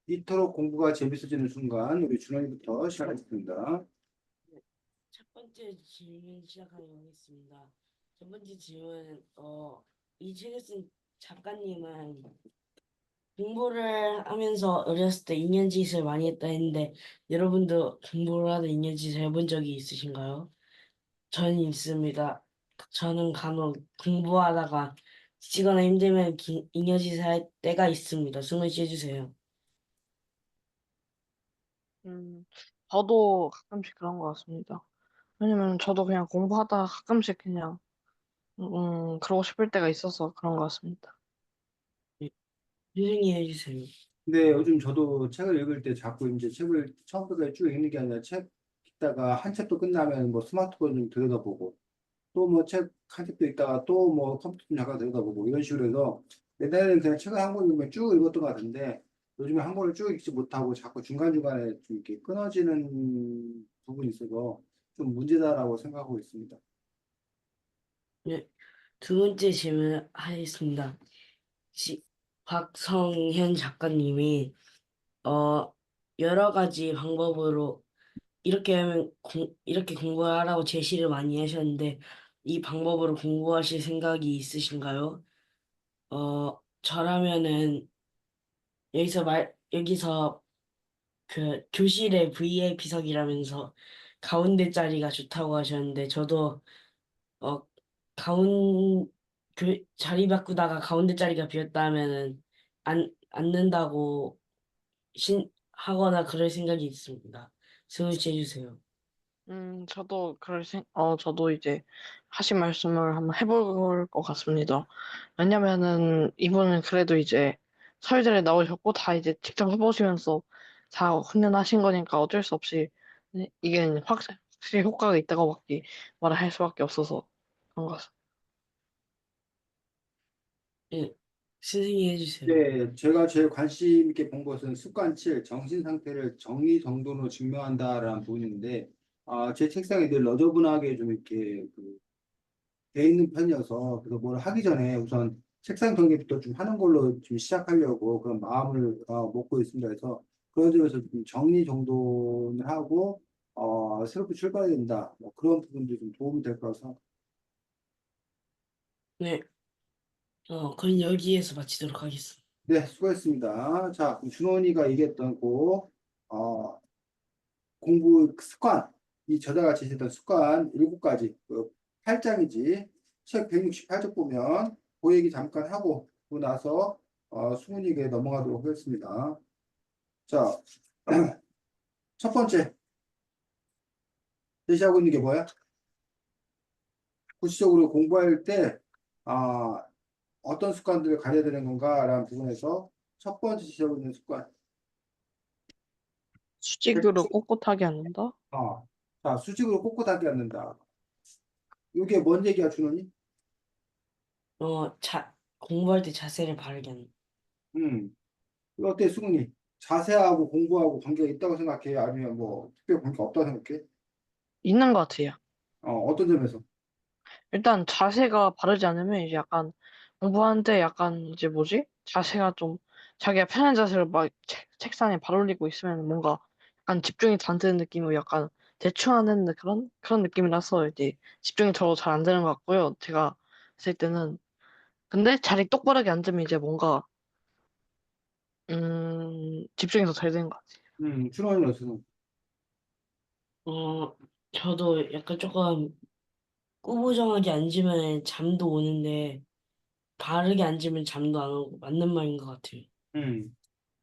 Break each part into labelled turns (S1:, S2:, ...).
S1: 이토록 공부가 재밌어지는 순간 우리 준원이부터 시작하겠습니다.
S2: 첫 번째 질문 시작하겠습니다. 첫 번째 질문, 이 책을 쓴 작가님은 공부를 하면서 어렸을 때 인연짓을 많이 했다 했는데, 여러분도 공부를 하다 인연짓을 해본 적이 있으신가요? 저는 있습니다. 저는 간혹 공부하다가 지치거나 힘들면 인연짓을 할 때가 있습니다. 승훈 씨 해주세요.
S3: 음, 저도 가끔씩 그런 것 같습니다. 왜냐면 저도 그냥 공부하다가 가끔씩 그냥, 그러고 싶을 때가 있어서 그런 것 같습니다.
S2: 네, 유승희 해주세요.
S1: 근데 요즘 저도 책을 읽을 때 자꾸 이제 책을 처음부터 쭉 읽는 게 아니라 책 읽다가 한 챕터 끝나면 뭐 스마트폰 좀 들여다보고 또 뭐 책 한 챕터 읽다가 또 뭐 컴퓨터 좀 잠깐 들여다보고 이런 식으로 해서 옛날에는 그냥 책을 한 권 읽으면 쭉 읽었던 것 같은데 요즘에 한 권을 쭉 읽지 못하고 자꾸 중간중간에 좀 이렇게 끊어지는 부분이 있어서 좀 문제다라고 생각하고 있습니다.
S2: 네, 두 번째 질문 하겠습니다. 시, 박성현 작가님이 어 여러 가지 방법으로 이렇게 하면 이렇게 공부하라고 제시를 많이 하셨는데 이 방법으로 공부하실 생각이 있으신가요? 저라면은 여기서 그 교실의 VIP석이라면서 가운데 자리가 좋다고 하셨는데 저도 어 자리 바꾸다가 가운데 자리가 비었다 하면은 안 앉는다고 하거나 그럴 생각이 있습니다. 승우 씨 해주세요.
S3: 저도 이제 하신 말씀을 한번 해볼 것 같습니다. 왜냐면은 이분은 그래도 이제 사회자리에 나오셨고 다 이제 직접 해보시면서 다 훈련하신 거니까 어쩔 수 없이 이게 확실히 효과가 있다고밖에 말을 할 수밖에 없어서 그런 것 같습니다.
S2: 예, 선생님 해주세요.
S1: 네, 제가 제일 관심 있게 본 것은 습관 7, 정신 상태를 정리정돈으로 증명한다라는 부분인데, 제 책상에 늘 너저분하게 좀 이렇게 돼 있는 편이어서, 그래서 뭘 하기 전에 우선 책상 정리부터 좀 하는 걸로 좀 시작하려고 그런 마음을 먹고 있습니다. 그래서 그런 점에서 좀 정리정돈을 하고, 새롭게 출발해야 된다. 뭐 그런 부분들이 좀 도움이 될 거라서.
S2: 네, 그럼 여기에서 마치도록 하겠습니다.
S1: 네, 수고했습니다. 자, 준원이가 얘기했던 어, 공부 습관, 이 저자가 제시했던 습관 7가지, 8장이지. 책 168쪽 보면 그 얘기 잠깐 하고, 그러고 나서 수문이에게 넘어가도록 하겠습니다. 자, 첫 번째, 제시하고 있는 게 뭐야? 구체적으로 공부할 때, 아, 어떤 습관들을 가져야 되는 건가라는 부분에서 첫 번째 제시하고 있는 습관.
S3: 수직으로 꼿꼿하게 앉는다?
S1: 자, 수직으로 꼿꼿하게 앉는다. 이게 뭔 얘기야, 준원이?
S2: 공부할 때 자세를 바르게 하는.
S1: 음. 이거 어때, 수근이? 자세하고 공부하고 관계가 있다고 생각해? 아니면 뭐, 특별히 관계가 없다고 생각해?
S3: 있는 것 같아요.
S1: 어떤 점에서?
S3: 일단 자세가 바르지 않으면 이제 약간 공부하는데 약간 이제 뭐지? 자세가 좀 자기가 편한 자세로 막 책상에 발 올리고 있으면 뭔가 약간 집중이 잘 안 되는 느낌이고 약간 대충 하는 그런 느낌이라서 이제 집중이 더 잘 안 되는 것 같고요. 제가 했을 때는 근데 자리 똑바르게 앉으면 이제 뭔가 집중이 더 잘 되는 것 같아요.
S1: 준원이는 어떻게
S2: 어, 저도 약간 조금 꾸부정하게 앉으면 잠도 오는데 바르게 앉으면 잠도 안 오고 맞는 말인 것 같아요.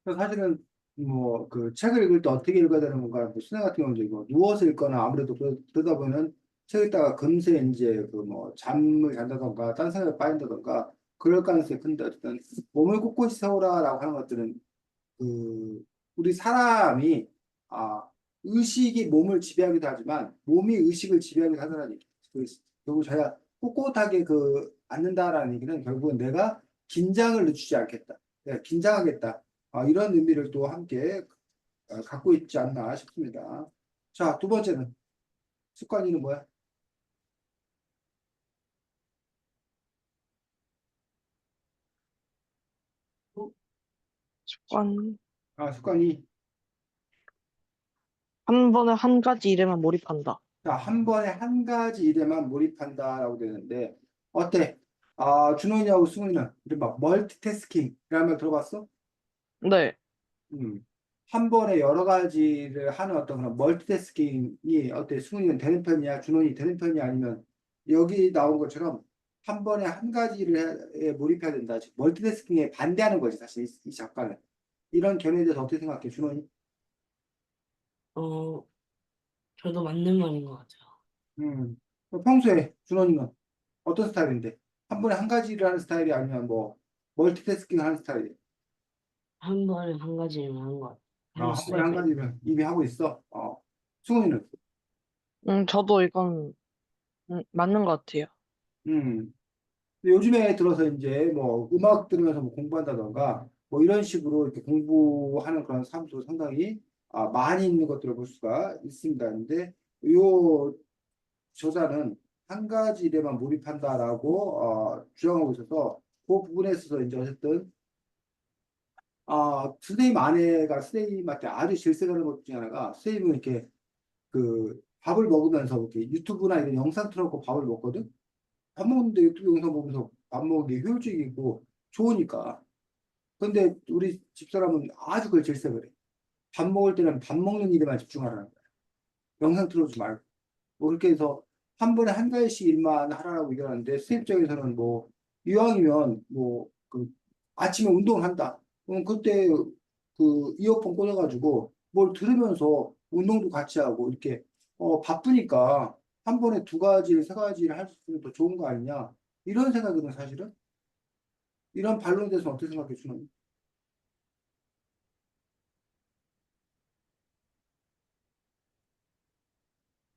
S1: 그래서 사실은 뭐 그 책을 읽을 때 어떻게 읽어야 되는 건가 뭐 수능 같은 경우는 이제 뭐 누워서 읽거나 아무래도 그러다 보면 책 읽다가 금세 이제 그 뭐 잠을 잔다던가 딴 생각에 빠진다던가 그럴 가능성이 큰데 어쨌든 몸을 꼿꼿이 세우라라고 하는 것들은 그 우리 사람이 아 의식이 몸을 지배하기도 하지만 몸이 의식을 지배하기도 하더라니 결국 자기가 꼿꼿하게 앉는다라는 얘기는 결국은 내가 긴장을 늦추지 않겠다 내가 긴장하겠다 이런 의미를 또 함께 갖고 있지 않나 싶습니다. 자, 두 번째는 습관이는 뭐야?
S3: 습관.
S1: 습관이.
S3: 한 번에 한 가지 일에만 몰입한다.
S1: 자, 한 번에 한 가지 일에만 몰입한다라고 되는데, 어때? 준호이하고 승훈이는 이른바 멀티태스킹이라는 말 들어봤어?
S3: 네.
S1: 한 번에 여러 가지를 하는 어떤 그런 멀티태스킹이 어때? 승훈이는 되는 편이야? 준호이 되는 편이야? 아니면 여기 나온 것처럼 한 번에 한 가지를 몰입해야 된다. 즉, 멀티태스킹에 반대하는 거지, 사실 이 작가는. 이런 견해에 대해서 어떻게 생각해, 준호이?
S2: 어, 저도 맞는 말인 것 같아요.
S1: 음. 평소에 준호이는 어떤 스타일인데? 한 번에 한 가지를 하는 스타일이 아니면 뭐 멀티태스킹 하는 스타일이?
S2: 한 번에 한 가지만 하는
S1: 한 번에 한
S2: 스타일이에요.
S1: 가지를 이미 하고 있어. 승훈이는?
S3: 저도 이건 맞는 것 같아요.
S1: 음. 근데 요즘에 들어서 이제 뭐 음악 들으면서 뭐 공부한다던가 뭐 이런 식으로 이렇게 공부하는 그런 사람도 상당히 많이 있는 것들을 볼 수가 있습니다. 근데 요 저자는 한 가지 일에만 몰입한다라고 주장하고 있어서 그 부분에 있어서 이제 어쨌든 선생님 아내가 선생님한테 아주 질색하는 것 중에 하나가 선생님은 이렇게 그 밥을 먹으면서 이렇게 유튜브나 이런 영상 틀어놓고 밥을 먹거든. 밥 먹는데 유튜브 영상 보면서 밥 먹는 게 효율적이고 좋으니까. 근데 우리 집사람은 아주 그걸 질색을 해. 밥 먹을 때는 밥 먹는 일에만 집중하라는 거야. 영상 틀어주지 말고. 뭐 그렇게 해서 한 번에 한 가지씩 일만 하라고 얘기하는데 수입 입장에서는 뭐 이왕이면 뭐 그 아침에 운동을 한다. 그럼 그때 그 이어폰 꽂아가지고 뭘 들으면서 운동도 같이 하고 이렇게 바쁘니까 한 번에 두 가지, 세 가지를 할 수 있으면 더 좋은 거 아니냐. 이런 생각이거든 사실은. 이런 반론에 대해서 어떻게 생각해 주는?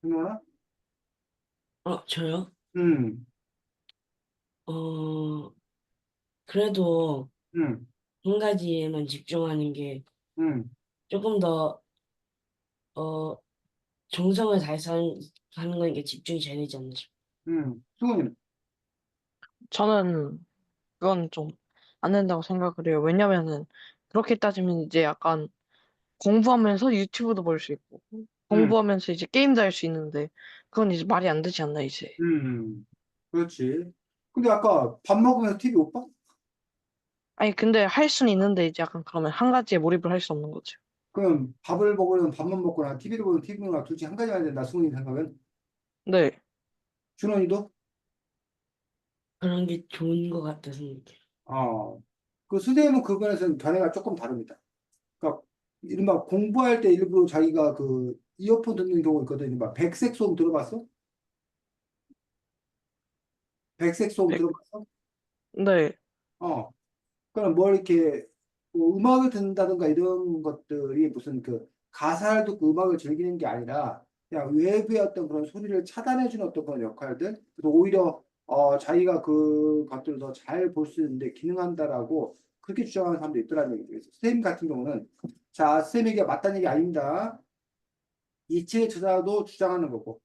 S1: 누나?
S2: 저요?
S1: 음,
S2: 어, 그래도
S1: 음,
S2: 한 가지에만 집중하는 게
S1: 음,
S2: 조금 더, 어, 정성을 다해서 하는 거니까 집중이 잘 되지 않나 싶어요.
S1: 수근이는?
S3: 저는 그건 좀 안 된다고 생각을 해요. 왜냐면은 그렇게 따지면 이제 약간 공부하면서 유튜브도 볼 수 있고
S1: 음,
S3: 공부하면서 이제 게임도 할 수 있는데 그건 이제 말이 안 되지 않나 이제.
S1: 그렇지. 근데 아까 밥 먹으면서 TV 못 봐?
S3: 아니 근데 할 수는 있는데 이제 약간 그러면 한 가지에 몰입을 할 수 없는 거죠.
S1: 그럼 밥을 먹으면 밥만 먹거나 TV를 보면 TV를 보나 둘 중에 한 가지만 된다. 승훈이 생각은?
S3: 네.
S1: 준원이도?
S2: 그런 게 좋은 것 같다 생각해요.
S1: 그 선생님은 그거에서는 견해가 조금 다릅니다. 그러니까 이른바 공부할 때 일부러 자기가 그 이어폰 듣는 경우 있거든요. 막 백색 소음 들어봤어? 백색 소음
S3: 백-
S1: 들어봤어?
S3: 네.
S1: 어. 그럼 뭐 이렇게 뭐 음악을 듣는다든가 이런 것들이 무슨 그 가사를 듣고 음악을 즐기는 게 아니라 그냥 외부의 어떤 그런 소리를 차단해주는 어떤 그런 역할들 그래서 오히려 자기가 그 것들을 더 잘 볼 수 있는데 기능한다라고 그렇게 주장하는 사람도 있더라는 얘기죠. 그래서 선생님 같은 경우는 자 선생님에게 맞다는 얘기 아닙니다. 이 책의 저자도 주장하는 거고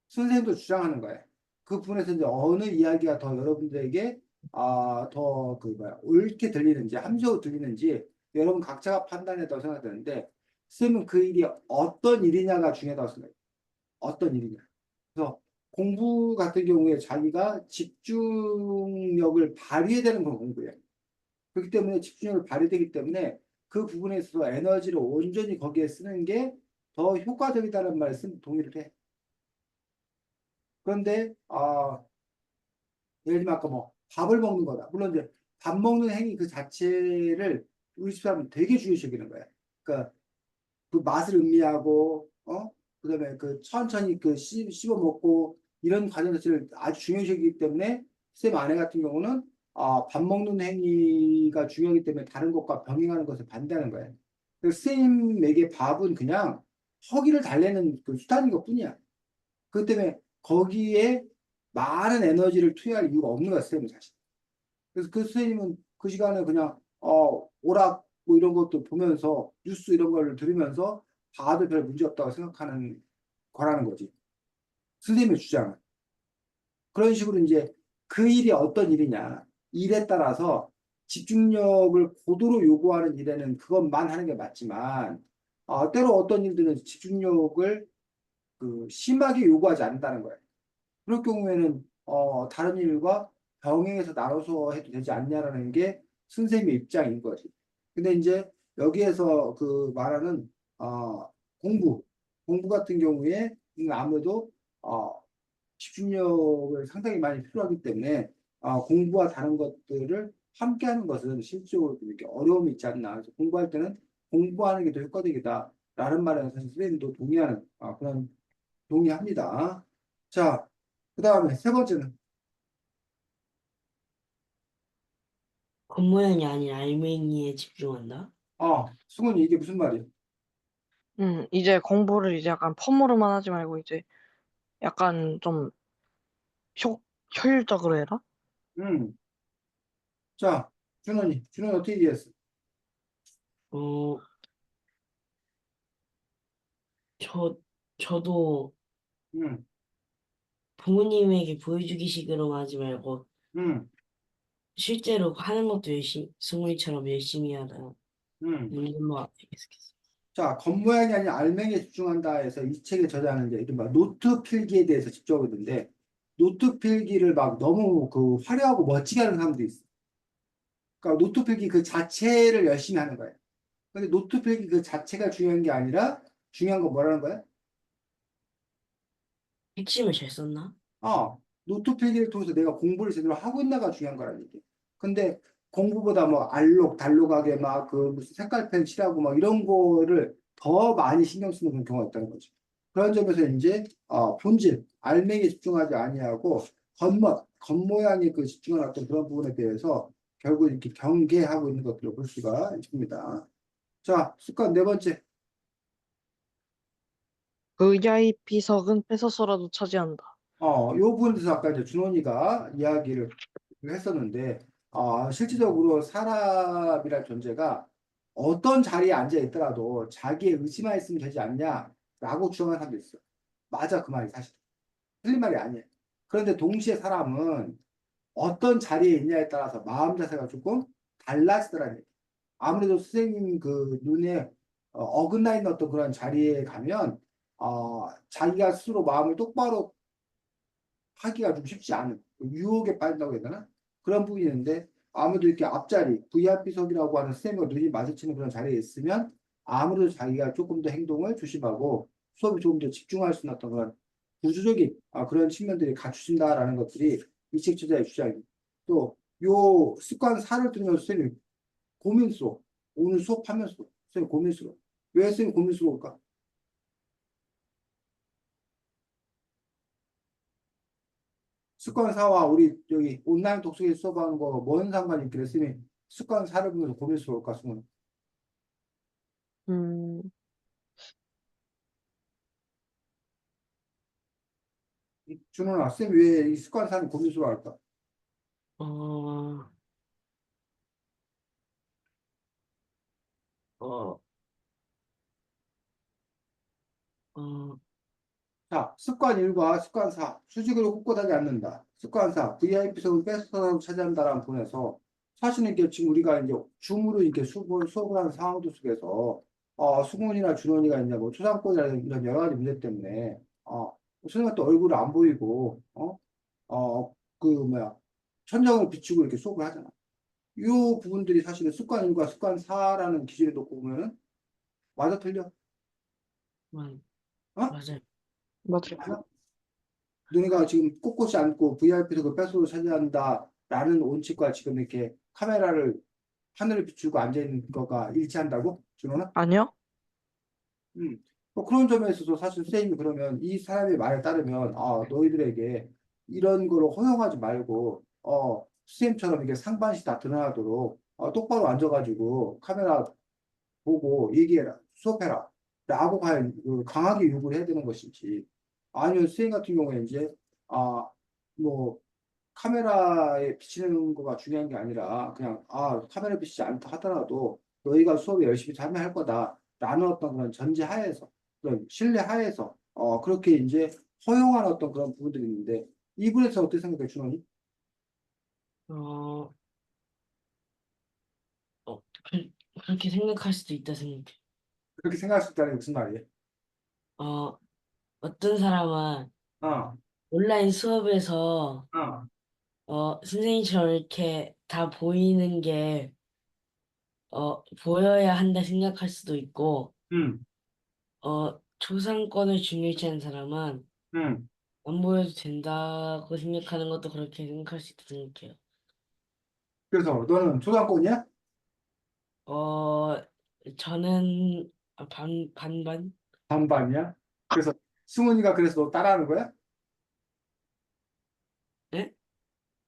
S1: 선생님도 주장하는 거예요. 그 부분에서 이제 어느 이야기가 더 여러분들에게 더 그 뭐야 옳게 들리는지 함정으로 들리는지 여러분 각자가 판단했다고 생각되는데 쌤은 그 일이 어떤 일이냐가 중요하다고 생각해요. 어떤 일이냐. 그래서 공부 같은 경우에 자기가 집중력을 발휘해야 되는 건 공부예요. 그렇기 때문에 집중력을 발휘되기 때문에 그 부분에 있어서 에너지를 온전히 거기에 쓰는 게 더 효과적이다는 말씀 동의를 해. 그런데 예를 들면 아까 뭐 밥을 먹는 거다. 물론 이제 밥 먹는 행위 그 자체를 우리 집사람은 되게 중요시 여기는 거야. 그러니까 그 맛을 음미하고 그다음에 그 천천히 그 씹어 먹고 이런 과정 자체를 아주 중요시 여기기 때문에 쌤 아내 같은 경우는 밥 먹는 행위가 중요하기 때문에 다른 것과 병행하는 것을 반대하는 거예요. 그래서 쌤에게 밥은 그냥 허기를 달래는 그 수단인 것뿐이야. 그것 때문에 거기에 많은 에너지를 투여할 이유가 없는 거야, 선생님 사실. 그래서 그 선생님은 그 시간에 그냥, 오락 뭐 이런 것도 보면서 뉴스 이런 걸 들으면서 봐도 별 문제 없다고 생각하는 거라는 거지. 선생님의 주장은. 그런 식으로 이제 그 일이 어떤 일이냐. 일에 따라서 집중력을 고도로 요구하는 일에는 그것만 하는 게 맞지만, 때로 어떤 일들은 집중력을 심하게 요구하지 않는다는 거예요. 그럴 경우에는 다른 일과 병행해서 나눠서 해도 되지 않냐라는 게 선생님의 입장인 거지. 근데 이제 여기에서 그 말하는 어, 공부, 공부 같은 경우에 아무래도 어, 집중력을 상당히 많이 필요하기 때문에 공부와 다른 것들을 함께 하는 것은 실질적으로 좀 이렇게 어려움이 있지 않나. 그래서 공부할 때는 공부하는 게 더 효과적이다라는 말에 사실 선생님도 동의하는 그런 동의합니다. 자, 그 다음에 세 번째는
S2: 겉모양이 아닌 알맹이에 집중한다.
S1: 승훈이 이게 무슨 말이야?
S3: 이제 공부를 이제 약간 펌으로만 하지 말고 이제 약간 좀 효, 효율적으로 해라?
S1: 음, 자, 준원이 어떻게 이해했어?
S2: 어, 저, 저도
S1: 음,
S2: 부모님에게 보여주기식으로만 하지 말고
S1: 음,
S2: 실제로 하는 것도 열심히, 승우이처럼 열심히 하다.
S1: 음.
S2: 걸로 알겠습니다.
S1: 자, 겉모양이 아닌 알맹이에 집중한다 해서 이 책에 저자는 이제 이른바 노트 필기에 대해서 집중하고 있는데, 노트 필기를 막 너무 화려하고 멋지게 하는 사람도 있어. 그러니까 노트 필기 그 자체를 열심히 하는 거예요. 근데 노트 필기 그 자체가 중요한 게 아니라 중요한 건 뭐라는 거야?
S2: 핵심을 잘 썼나?
S1: 노트 필기를 통해서 내가 공부를 제대로 하고 있나가 중요한 거라는 얘기. 근데 공부보다 뭐 알록 달록하게 막 무슨 색깔펜 칠하고 막 이런 거를 더 많이 신경 쓰는 그런 경우가 있다는 거죠. 그런 점에서 이제 본질, 알맹이에 집중하지 아니하고 겉모양에 집중하는 어떤 그런 부분에 대해서 결국 이렇게 경계하고 있는 것들을 볼 수가 있습니다. 자, 습관 네 번째.
S3: VIP석은 뺏어서라도 차지한다.
S1: 요 부분에서 아까 이제 준원이가 이야기를 했었는데, 실질적으로 사람이란 존재가 어떤 자리에 앉아 있더라도 자기의 의지만 있으면 되지 않냐라고 주장하는 사람도 있어요. 맞아, 그 말이 사실. 틀린 말이 아니에요. 그런데 동시에 사람은 어떤 자리에 있냐에 따라서 마음 자세가 조금 달라지더라는 얘기예요. 아무래도 선생님 눈에 어긋나 있는 어떤 그런 자리에 가면, 자기가 스스로 마음을 똑바로 하기가 좀 쉽지 않은 유혹에 빠진다고 해야 되나? 그런 부분이 있는데 아무래도 이렇게 앞자리 VIP석이라고 하는 선생님과 눈이 마주치는 그런 자리에 있으면 아무래도 자기가 조금 더 행동을 조심하고 수업에 조금 더 집중할 수 있는 어떤 그런 구조적인 그런 측면들이 갖추진다라는 것들이 이 책 저자의 주장입니다. 또 요 습관 4를 들으면서 선생님 고민스러워. 오늘 수업하면서 선생님 고민스러워. 왜 선생님 고민스러울까? 습관사와 우리 여기 온라인 독서기 수업하는 거 뭔 상관이 있길래 쌤이 습관사를 보면서 고민스러울까 수는
S3: 음,
S1: 준호나 쌤이 왜 이 습관사는 고민스러워할까?
S2: 어, 어, 어,
S1: 자, 습관 1과 습관 4 수직으로 꼿꼿하지 않는다. 습관 4 VIP석을 뺏어서 차지한다라는 부분에서 사실은 이게 지금 우리가 이제 줌으로 이렇게 수업을 하는 상황들 속에서 수근이나 준원이가 이제 뭐 초상권이라는 이런 여러 가지 문제 때문에 선생님한테 얼굴을 안 보이고 뭐야 천장을 비추고 이렇게 수업을 하잖아. 이 부분들이 사실은 습관 1과 습관 4라는 기준에 놓고 보면은 맞아 틀려?
S2: 맞-
S1: 어?
S2: 맞아요.
S3: 맞아요.
S1: 맞아? 너네가 지금 꼿꼿이 앉고 VIP석을 뺏어서 차지한다라는 원칙과 지금 이렇게 카메라를 하늘을 비추고 앉아 있는 거가 일치한다고? 준호는?
S3: 아니요?
S1: 음. 뭐 그런 점에 있어서 사실 선생님이 그러면 이 사람의 말에 따르면 너희들에게 이런 거를 허용하지 말고 선생님처럼 이게 상반신 다 드러나도록 똑바로 앉아가지고 카메라 보고 얘기해라, 수업해라 라고 과연 강하게 요구를 해야 되는 것인지 아니면 선생님 같은 경우에 이제 아, 뭐 카메라에 비치는 거가 중요한 게 아니라 그냥 카메라 비치지 않다 하더라도 너희가 수업에 열심히 참여할 거다라는 어떤 그런 전제 하에서 그런 신뢰 하에서 그렇게 이제 허용하는 어떤 그런 부분들이 있는데, 이 부분에서 어떻게 생각해 준원이?
S2: 어, 그렇게 생각할 수도 있다 생각해.
S1: 그렇게 생각할 수 있다는 게 무슨 말이에요?
S2: 어, 어떤 사람은
S1: 어,
S2: 온라인 수업에서
S1: 어,
S2: 선생님처럼 이렇게 다 보이는 게 보여야 한다 생각할 수도 있고,
S1: 음,
S2: 초상권을 중요시하는 사람은
S1: 음.
S2: 안 보여도 된다고 생각하는 것도 그렇게 생각할 수 있다 생각해요.
S1: 그래서 너는 초등학교냐?
S2: 어, 저는 반반?
S1: 반반이야? 그래서 승훈이가 그래서 너 따라하는 거야?
S2: 네?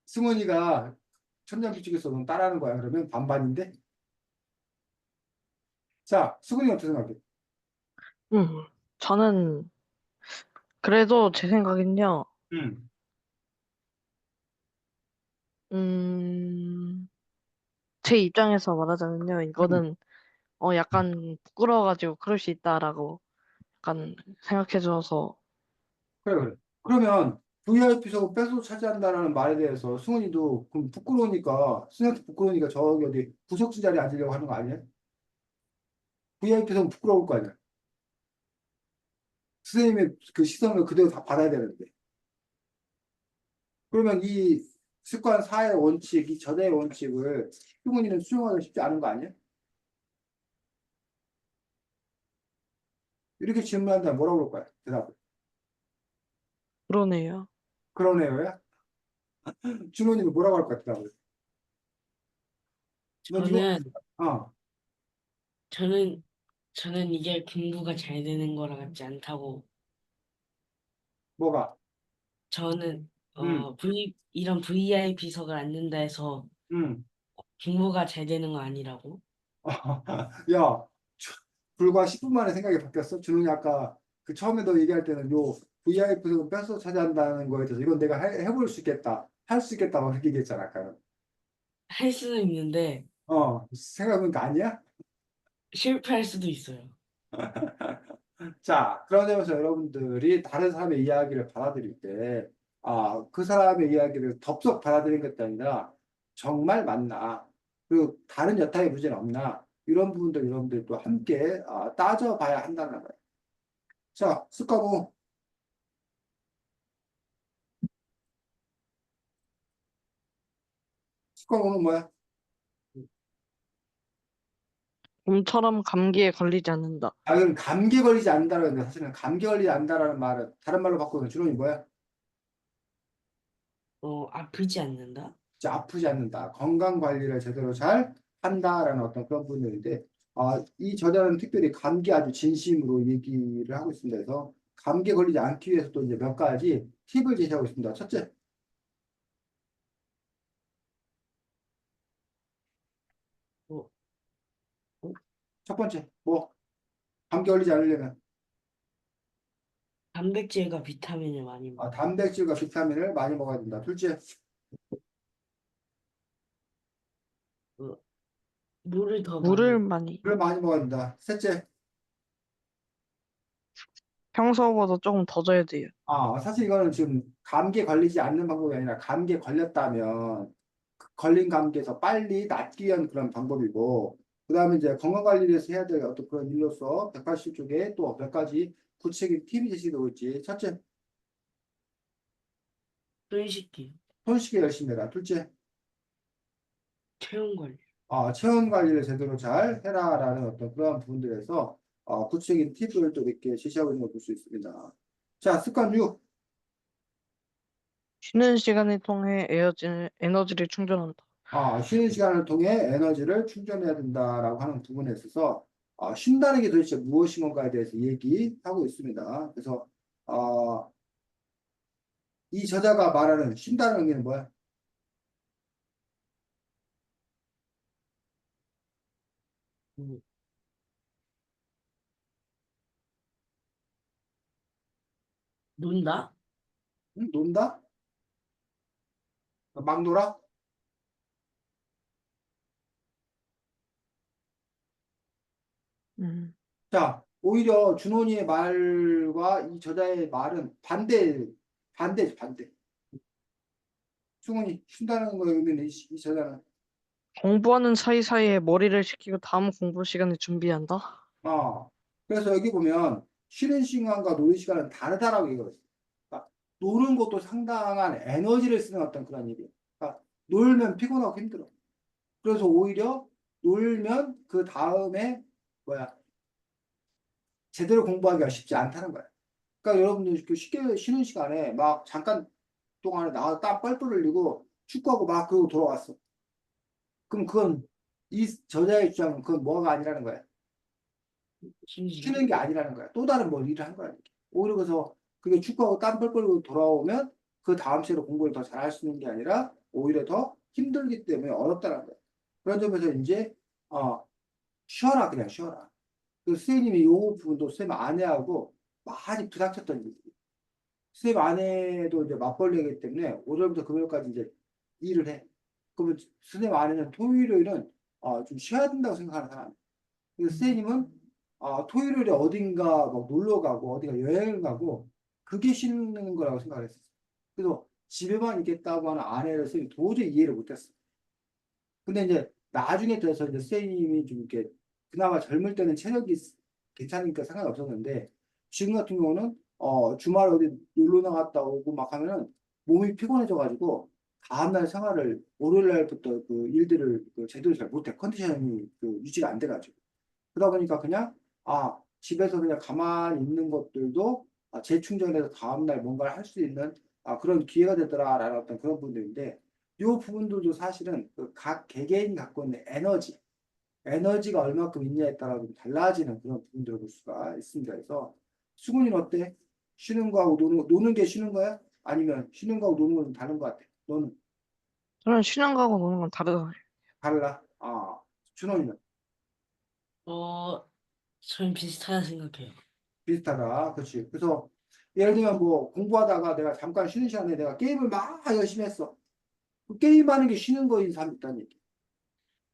S1: 승훈이가 천년비축에서 너 따라하는 거야? 그러면 반반인데? 자, 승훈이 어떻게 생각해?
S3: 음, 저는 그래도 제 생각엔요.
S1: 음,
S3: 음, 제 입장에서 말하자면요.
S1: 음.
S3: 이거는 약간 부끄러워가지고 그럴 수 있다라고 약간 생각해줘서.
S1: 그래, 그래. 그러면 VIP석 뺏어 차지한다는 말에 대해서 승훈이도 그럼 부끄러우니까, 승훈한테 부끄러우니까 저기 어디 구석진 자리에 앉으려고 하는 거 아니야? VIP석은 부끄러울 거 아니야? 선생님의 그 시선을 그대로 다 받아야 되는데. 그러면 이 습관 4의 원칙, 이 전의 원칙을 승훈이는 수용하기 쉽지 않은 거 아니야? 이렇게 질문한다면 뭐라고 그럴 거야? 대답을.
S3: 그러네요.
S1: 그러네요야? 준호님은 뭐라고 할 거야? 대답을. 넌 이거,
S2: 저는,
S1: 어,
S2: 저는, 저는 이게 공부가 잘 되는 거랑 같지 않다고.
S1: 뭐가?
S2: 저는,
S1: 음,
S2: 이런 VIP석을 앉는다 해서
S1: 음.
S2: 공부가 잘 되는 거 아니라고.
S1: 야, 불과 10분 만에 생각이 바뀌었어. 준호이 아까 그 처음에 너 얘기할 때는 요 VIP석을 뺏어 차지한다는 거에 대해서 이건 내가 해볼 수 있겠다. 할 수 있겠다. 막 그렇게 얘기했잖아. 아까.
S2: 할 수는 있는데,
S1: 생각해보니까 아니야?
S2: 실패할 수도 있어요.
S1: 자, 그런 점에서 여러분들이 다른 사람의 이야기를 받아들일 때, 그 사람의 이야기를 덥석 받아들이는 것도 아니라, 정말 맞나? 그리고 다른 여타의 문제는 없나? 이런 부분들 여러분들이 또 함께 따져봐야 한다는 거예요. 자, 스카고, 스카고는 뭐야?
S3: 봄처럼 감기에 걸리지 않는다.
S1: 이건 감기에 걸리지 않는다라는 건데, 사실은 감기에 걸리지 않는다라는 말은, 다른 말로 바꾸면 주론이 뭐야?
S2: 아프지 않는다?
S1: 이제 아프지 않는다. 건강 관리를 제대로 잘 한다라는 어떤 그런 부분인데, 이 저자는 특별히 감기 아주 진심으로 얘기를 하고 있습니다. 그래서 감기에 걸리지 않기 위해서 또 이제 몇 가지 팁을 제시하고 있습니다. 첫째,
S2: 어, 어?
S1: 첫 번째, 뭐, 감기 걸리지 않으려면
S2: 단백질과 비타민을 많이 먹어.
S1: 단백질과 비타민을 많이 먹어야 된다. 둘째,
S2: 어, 물을 더 많이
S3: 물을
S2: 먹어.
S3: 많이,
S1: 물을 많이 먹어야 된다. 셋째,
S3: 평소보다 조금 더 줘야 돼요.
S1: 사실 이거는 지금 감기에 걸리지 않는 방법이 아니라 감기에 걸렸다면 그 걸린 감기에서 빨리 낫기 위한 그런 방법이고 그다음에 이제 건강관리를 위해서 해야 될 어떤 그런 일로서 180쪽에 또 몇 가지 구체적인 팁이 제시되고 있지. 첫째,
S2: 손 씻기,
S1: 손 씻기 열심히 해라. 둘째,
S2: 체온 관리.
S1: 체온 관리를 제대로 잘 해라라는 어떤 그런 부분들에서 구체적인 팁을 또 이렇게 제시하고 있는 걸 볼 수 있습니다. 자, 습관 6.
S3: 쉬는 시간을 통해 에너지를 충전한다.
S1: 쉬는 시간을 통해 에너지를 충전해야 된다라고 하는 부분에 있어서 쉰다는 게 도대체 무엇인 건가에 대해서 얘기하고 있습니다. 그래서 이 저자가 말하는 쉰다는 의미는 뭐야?
S2: 음, 논다?
S1: 응? 논다? 막 놀아?
S3: 음,
S1: 자, 오히려 준원이의 말과 이 저자의 말은 반대지, 반대. 승훈이 쉰다는 거의 의미는 이 저자는
S3: 공부하는 사이사이에 머리를 식히고 다음 공부 시간에 준비한다?
S1: 어. 그래서 여기 보면 쉬는 시간과 노는 시간은 다르다라고 얘기하고 있어요. 그러니까 노는 것도 상당한 에너지를 쓰는 어떤 그런 일이에요. 그러니까 놀면 피곤하고 힘들어. 그래서 오히려 놀면 그 다음에 뭐야 제대로 공부하기가 쉽지 않다는 거야. 그러니까 여러분들 그 쉽게 쉬는 시간에 막 잠깐 동안에 나가서 땀 뻘뻘 흘리고 축구하고 막 그러고 돌아왔어. 그럼 그건 이 저자의 주장은 그건 뭐가 아니라는 거야.
S2: 심리전.
S1: 쉬는 게 아니라는 거야. 또 다른 뭘 일을 한 거야. 이렇게. 오히려 그래서 그게 축구하고 땀 뻘뻘 흘리고 돌아오면 그 다음 시에로 공부를 더 잘할 수 있는 게 아니라 오히려 더 힘들기 때문에 어렵다는 거야. 그런 점에서 이제 쉬어라 그냥 쉬어라. 그 선생님이 이 부분도 선생님 아내하고 많이 부닥쳤던 일이에요. 선생님 아내도 이제 맞벌이기 때문에 월요일부터 금요일까지 이제 일을 해. 그러면 선생님 아내는 토요일, 요일은 좀 쉬어야 된다고 생각하는 사람. 그래서 선생님은 토요일에 어딘가 막 놀러 가고 어디가 여행을 가고 그게 쉬는 거라고 생각을 했었어요. 그래서 집에만 있겠다고 하는 아내를 선생님이 도저히 이해를 못했어요. 근데 이제 나중에 들어서 이제 선생님이 좀 이렇게 그나마 젊을 때는 체력이 괜찮으니까 상관없었는데 지금 같은 경우는 주말에 어디 놀러 나갔다 오고 막 하면은 몸이 피곤해져가지고 다음날 생활을 월요일 날부터 그 일들을 그 제대로 잘 못해 컨디션이 그 유지가 안 돼가지고 그러다 보니까 그냥 집에서 그냥 가만히 있는 것들도 재충전해서 다음날 뭔가를 할 수 있는 그런 기회가 되더라라는 어떤 그런 부분들인데 이 부분들도 사실은 그 각 개개인이 갖고 있는 에너지가 얼마큼 있냐에 따라 좀 달라지는 그런 부분들을 볼 수가 있습니다. 그래서 수근이는 어때? 쉬는 거하고 노는 게 쉬는 거야? 아니면 쉬는 거하고 노는 건 다른 것 같아? 너는
S3: 저는 쉬는 거하고 노는 건 다르다.
S1: 달라? 준원이는
S2: 어, 저는 비슷하다 생각해요.
S1: 비슷하다. 그렇지. 그래서 예를 들면 뭐 공부하다가 내가 잠깐 쉬는 시간에 내가 게임을 막 열심히 했어. 그 게임하는 게 쉬는 거인 사람이 있다는 얘기.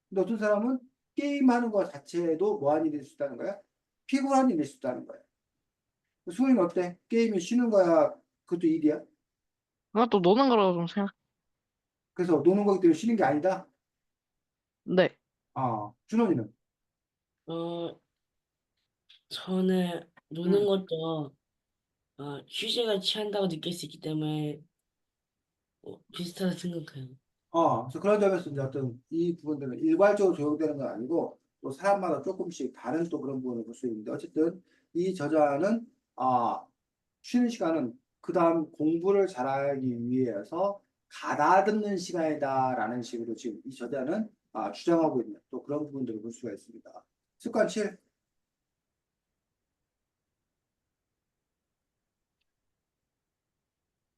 S1: 근데 어떤 사람은 게임하는 거 자체도 뭐한 일일 수 있다는 거야? 피곤한 일일 수 있다는 거야. 승우이는 어때? 게임이 쉬는 거야? 그것도 일이야?
S3: 그것도 노는 거라고 좀 생각.
S1: 그래서 노는 거기 때문에 쉬는 게 아니다?
S3: 네.
S1: 준원이는?
S2: 어, 저는 노는
S1: 음.
S2: 것도 휴식을 취한다고 느낄 수 있기 때문에 비슷하다 생각해요.
S1: 그래서 그런 점에서 이제 어떤 이 부분들은 일괄적으로 적용되는 건 아니고 또 사람마다 조금씩 다른 또 그런 부분을 볼 수 있는데 어쨌든 이 저자는 쉬는 시간은 그 다음 공부를 잘하기 위해서 가다듬는 시간이다라는 식으로 지금 이 저자는 주장하고 있는 또 그런 부분들을 볼 수가 있습니다. 습관 7.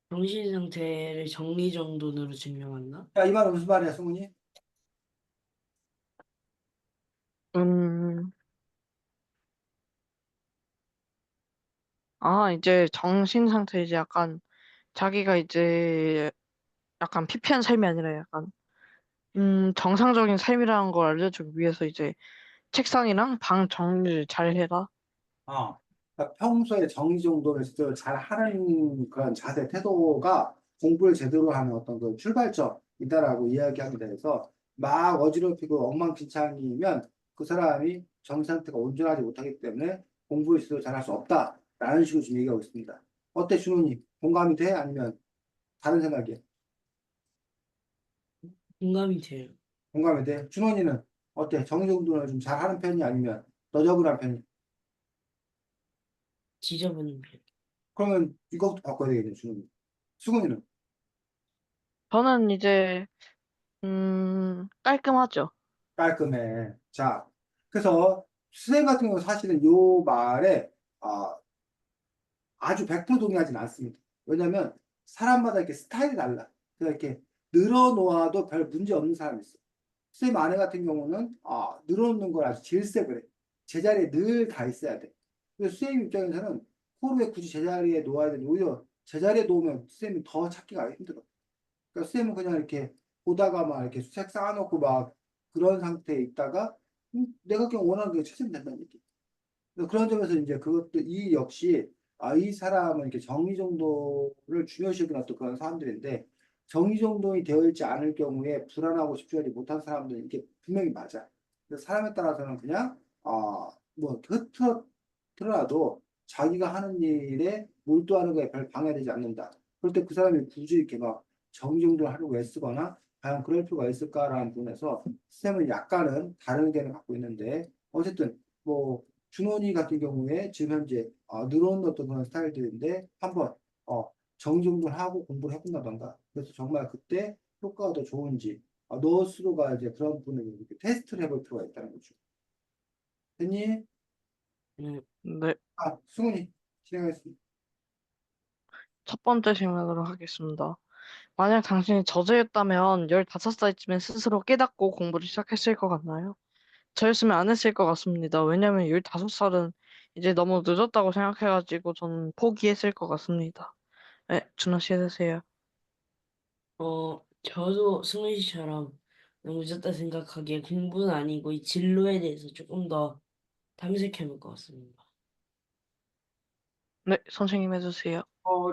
S2: 정신 상태를 정리정돈으로 증명한다?
S1: 야, 이 말은 무슨 말이야, 승훈이?
S3: 음, 이제 정신 상태 이제 약간 자기가 이제 약간 피폐한 삶이 아니라 약간 정상적인 삶이라는 걸 알려주기 위해서 이제 책상이랑 방 정리를 잘 해라.
S1: 그러니까 평소에 정리 정돈을 제대로 잘 하는 그런 자세, 태도가 공부를 제대로 하는 어떤 그 출발점이다라고 이야기합니다. 그래서 막 어지럽히고 엉망진창이면 그 사람이 정신 상태가 온전하지 못하기 때문에 공부를 제대로 잘 할 수 없다라는 식으로 지금 얘기하고 있습니다. 어때, 준호님? 공감이 돼? 아니면 다른 생각이야?
S2: 공감이 돼요.
S1: 공감이 돼? 준호이는 어때? 정리 정돈을 좀 잘하는 편이 아니면 너저분한 편이?
S2: 지저분한 편.
S1: 그러면 이것도 바꿔야 되겠네, 준호님. 수근이는
S3: 저는 이제 깔끔하죠.
S1: 깔끔해. 자, 그래서 수생 같은 경우 사실은 요 말에 아, 아주 100% 동의하진 않습니다. 왜냐하면 사람마다 이렇게 스타일이 달라. 그래서 이렇게 늘어놓아도 별 문제 없는 사람이 있어. 쌤 아내 같은 경우는 늘어놓는 걸 아주 질색을 해. 제자리에 늘 가 있어야 돼. 그래서 쌤 입장에서는 코르에 굳이 제자리에 놓아야 되는데 오히려 제자리에 놓으면 쌤이 더 찾기가 힘들어. 그러니까 쌤은 그냥 이렇게 보다가 막 이렇게 책 쌓아놓고 막 그런 상태에 있다가 내가 그냥 원하는 게 찾으면 된다는 얘기. 그래서 그런 점에서 이제 그것도 이 역시 이 사람은 이렇게 정리 정도를 중요시 여기는 또 그런 사람들인데 정리정돈이 되어 있지 않을 경우에 불안하고 집중하지 못한 사람들은 이게 분명히 맞아. 그래서 사람에 따라서는 그냥 뭐 흐트러도 자기가 하는 일에 몰두하는 거에 별 방해되지 않는다. 그럴 때 그 사람이 굳이 이렇게 막 정리정돈을 하려고 애쓰거나 과연 그럴 필요가 있을까라는 부분에서 쌤은 약간은 다른 의견을 갖고 있는데 어쨌든 뭐 준원이 같은 경우에 지금 현재 늘어놓는 어떤 그런 스타일들인데 한번 정리정돈을 하고 공부를 해본다던가 그래서 정말 그때 효과가 더 좋은지 너 스스로가 이제 그런 부분을 이렇게 테스트를 해볼 필요가 있다는 거죠. 됐니?
S2: 음,
S3: 네,
S1: 승훈이 진행하겠습니다.
S3: 첫 번째 질문으로 하겠습니다. 만약 당신이 저자였다면 15살쯤에 스스로 깨닫고 공부를 시작했을 것 같나요? 저였으면 안 했을 것 같습니다. 왜냐면 15살은 이제 너무 늦었다고 생각해가지고 저는 포기했을 것 같습니다. 네, 준호 씨 해주세요.
S2: 저도 승훈 씨처럼 너무 늦었다 생각하기에 공부는 아니고 이 진로에 대해서 조금 더 탐색해 볼 것 같습니다.
S3: 네, 선생님 해주세요.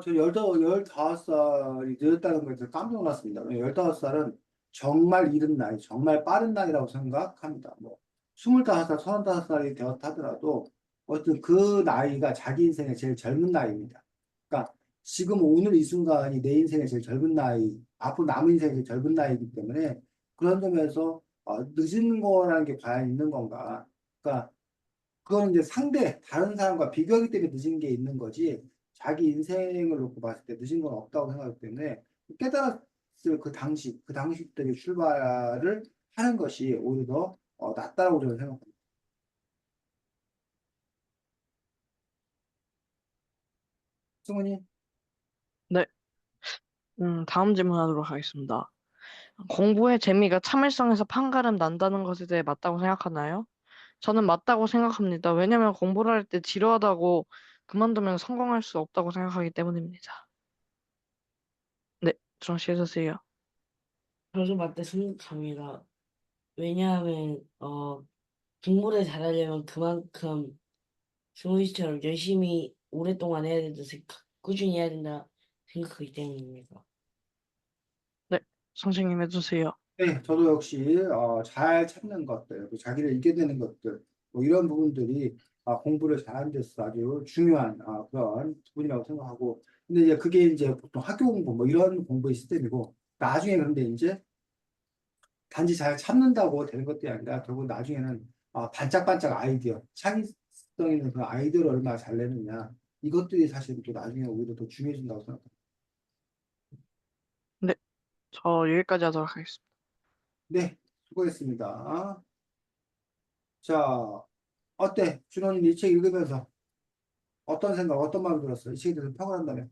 S1: 저 15살이 늦었다는 거에 대해서 깜짝 놀랐습니다. 15살은 정말 이른 나이, 정말 빠른 나이라고 생각합니다. 뭐, 25살, 35살이 되었다 하더라도, 어쨌든 그 나이가 자기 인생의 제일 젊은 나이입니다. 그러니까, 지금 오늘 이 순간이 내 인생의 제일 젊은 나이, 앞으로 남은 인생의 제일 젊은 나이이기 때문에, 그런 점에서, 늦은 거라는 게 과연 있는 건가. 그러니까, 그건 이제 다른 사람과 비교하기 때문에 늦은 게 있는 거지, 자기 인생을 놓고 봤을 때 늦은 건 없다고 생각하기 때문에, 깨달았을 그 당시 때의 출발을 하는 것이 오히려 더 낫다고 저는 생각합니다. 승훈이,
S3: 네, 다음 질문하도록 하겠습니다. 공부의 재미가 참을성에서 판가름 난다는 것에 대해 맞다고 생각하나요? 저는 맞다고 생각합니다. 왜냐면 공부를 할 때 지루하다고 그만두면 성공할 수 없다고 생각하기 때문입니다. 네, 준호 씨 해주세요.
S2: 저도 맞다 생각합니다. 왜냐하면 공부를 잘하려면 그만큼 승훈 씨처럼 열심히 오랫동안 해야 된다 꾸준히 해야 된다 생각하기 때문입니다.
S3: 네, 선생님 해주세요.
S1: 네, 저도 역시 잘 찾는 것들, 그 자기를 이겨내는 것들, 뭐 이런 부분들이 공부를 잘하는 데서 아주 중요한 그런 부분이라고 생각하고, 근데 이제 그게 이제 보통 학교 공부 뭐 이런 공부의 시스템이고, 나중에 그런데 이제 단지 잘 참는다고 되는 것들이 아니라 결국 나중에는 반짝반짝 아이디어, 창의성 있는 그런 아이디어를 얼마나 잘 내느냐, 이것들이 사실 또 나중에 오히려 더 중요해진다고 생각합니다.
S3: 네, 저 여기까지 하도록 하겠습니다.
S1: 네, 수고했습니다. 자, 어때? 준호는 이 책 읽으면서 어떤 생각, 어떤 마음이 들었어? 이 책에 대해서 평을 한다면?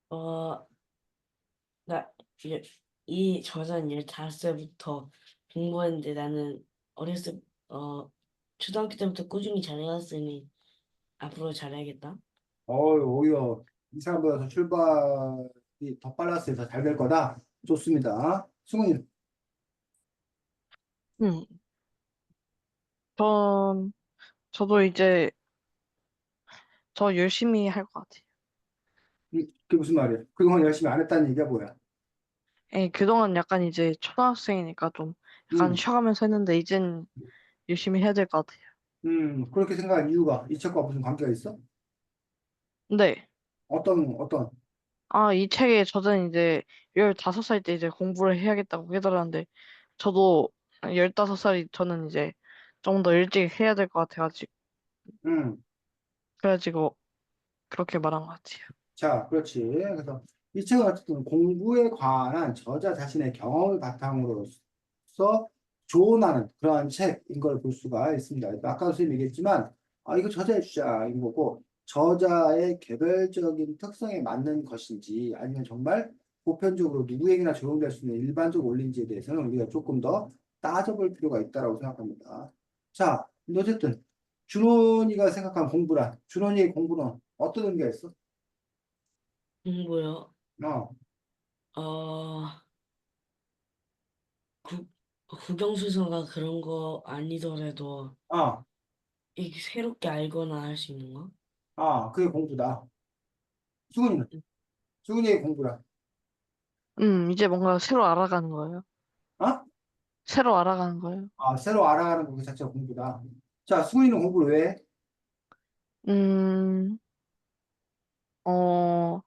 S2: 어, 나 이제 이 저자는 15살부터 공부했는데 나는 어렸을 초등학교 때부터 꾸준히 잘해왔으니 앞으로 잘해야겠다.
S1: 오히려 이 사람보다 더 출발이 더 빨랐을 때 더 잘 될 거다. 좋습니다. 승훈이,
S3: 음, 전, 저도 이제 저 열심히 할 것 같아요.
S1: 그게 무슨 말이야? 그동안 열심히 안 했다는 얘기가 뭐야?
S3: 예, 그동안 약간 이제 초등학생이니까 좀 약간
S1: 음,
S3: 쉬어가면서 했는데 이젠 열심히 해야 될 것 같아요.
S1: 그렇게 생각한 이유가 이 책과 무슨 관계가 있어?
S3: 네.
S1: 어떤,
S3: 아, 이 책에 저자는 이제 15살 때 이제 공부를 해야겠다고 깨달았는데 저도 15살이 저는 이제 좀 더 일찍 해야 될 것 같아가지고
S1: 음,
S3: 그래가지고 그렇게 말한 것 같아요.
S1: 자, 그렇지. 그래서 이 책은 어쨌든 공부에 관한 저자 자신의 경험을 바탕으로서 조언하는 그러한 책인 걸 볼 수가 있습니다. 아까 선생님이 얘기했지만, 이거 저자의 주장인 거고, 저자의 개별적인 특성에 맞는 것인지, 아니면 정말 보편적으로 누구에게나 적용될 수 있는 일반적 원리인지에 대해서는 우리가 조금 더 따져볼 필요가 있다고 생각합니다. 자, 근데 어쨌든, 준원이가 생각한 공부란, 준원이의 공부는 어떤 의미가 있어?
S2: 공부요.
S1: 어,
S2: 어, 국, 국영수서가 그런 거 아니더라도
S1: 아,
S2: 이게 새롭게 알거나 할 수 있는 거?
S1: 그게 공부다. 수근이는? 수근이의 공부라.
S3: 이제 뭔가 새로 알아가는 거예요.
S1: 어?
S3: 새로 알아가는 거예요.
S1: 새로 알아가는 거 그 자체가 공부다. 자, 승훈이는 공부를 왜 해?
S3: 음, 어,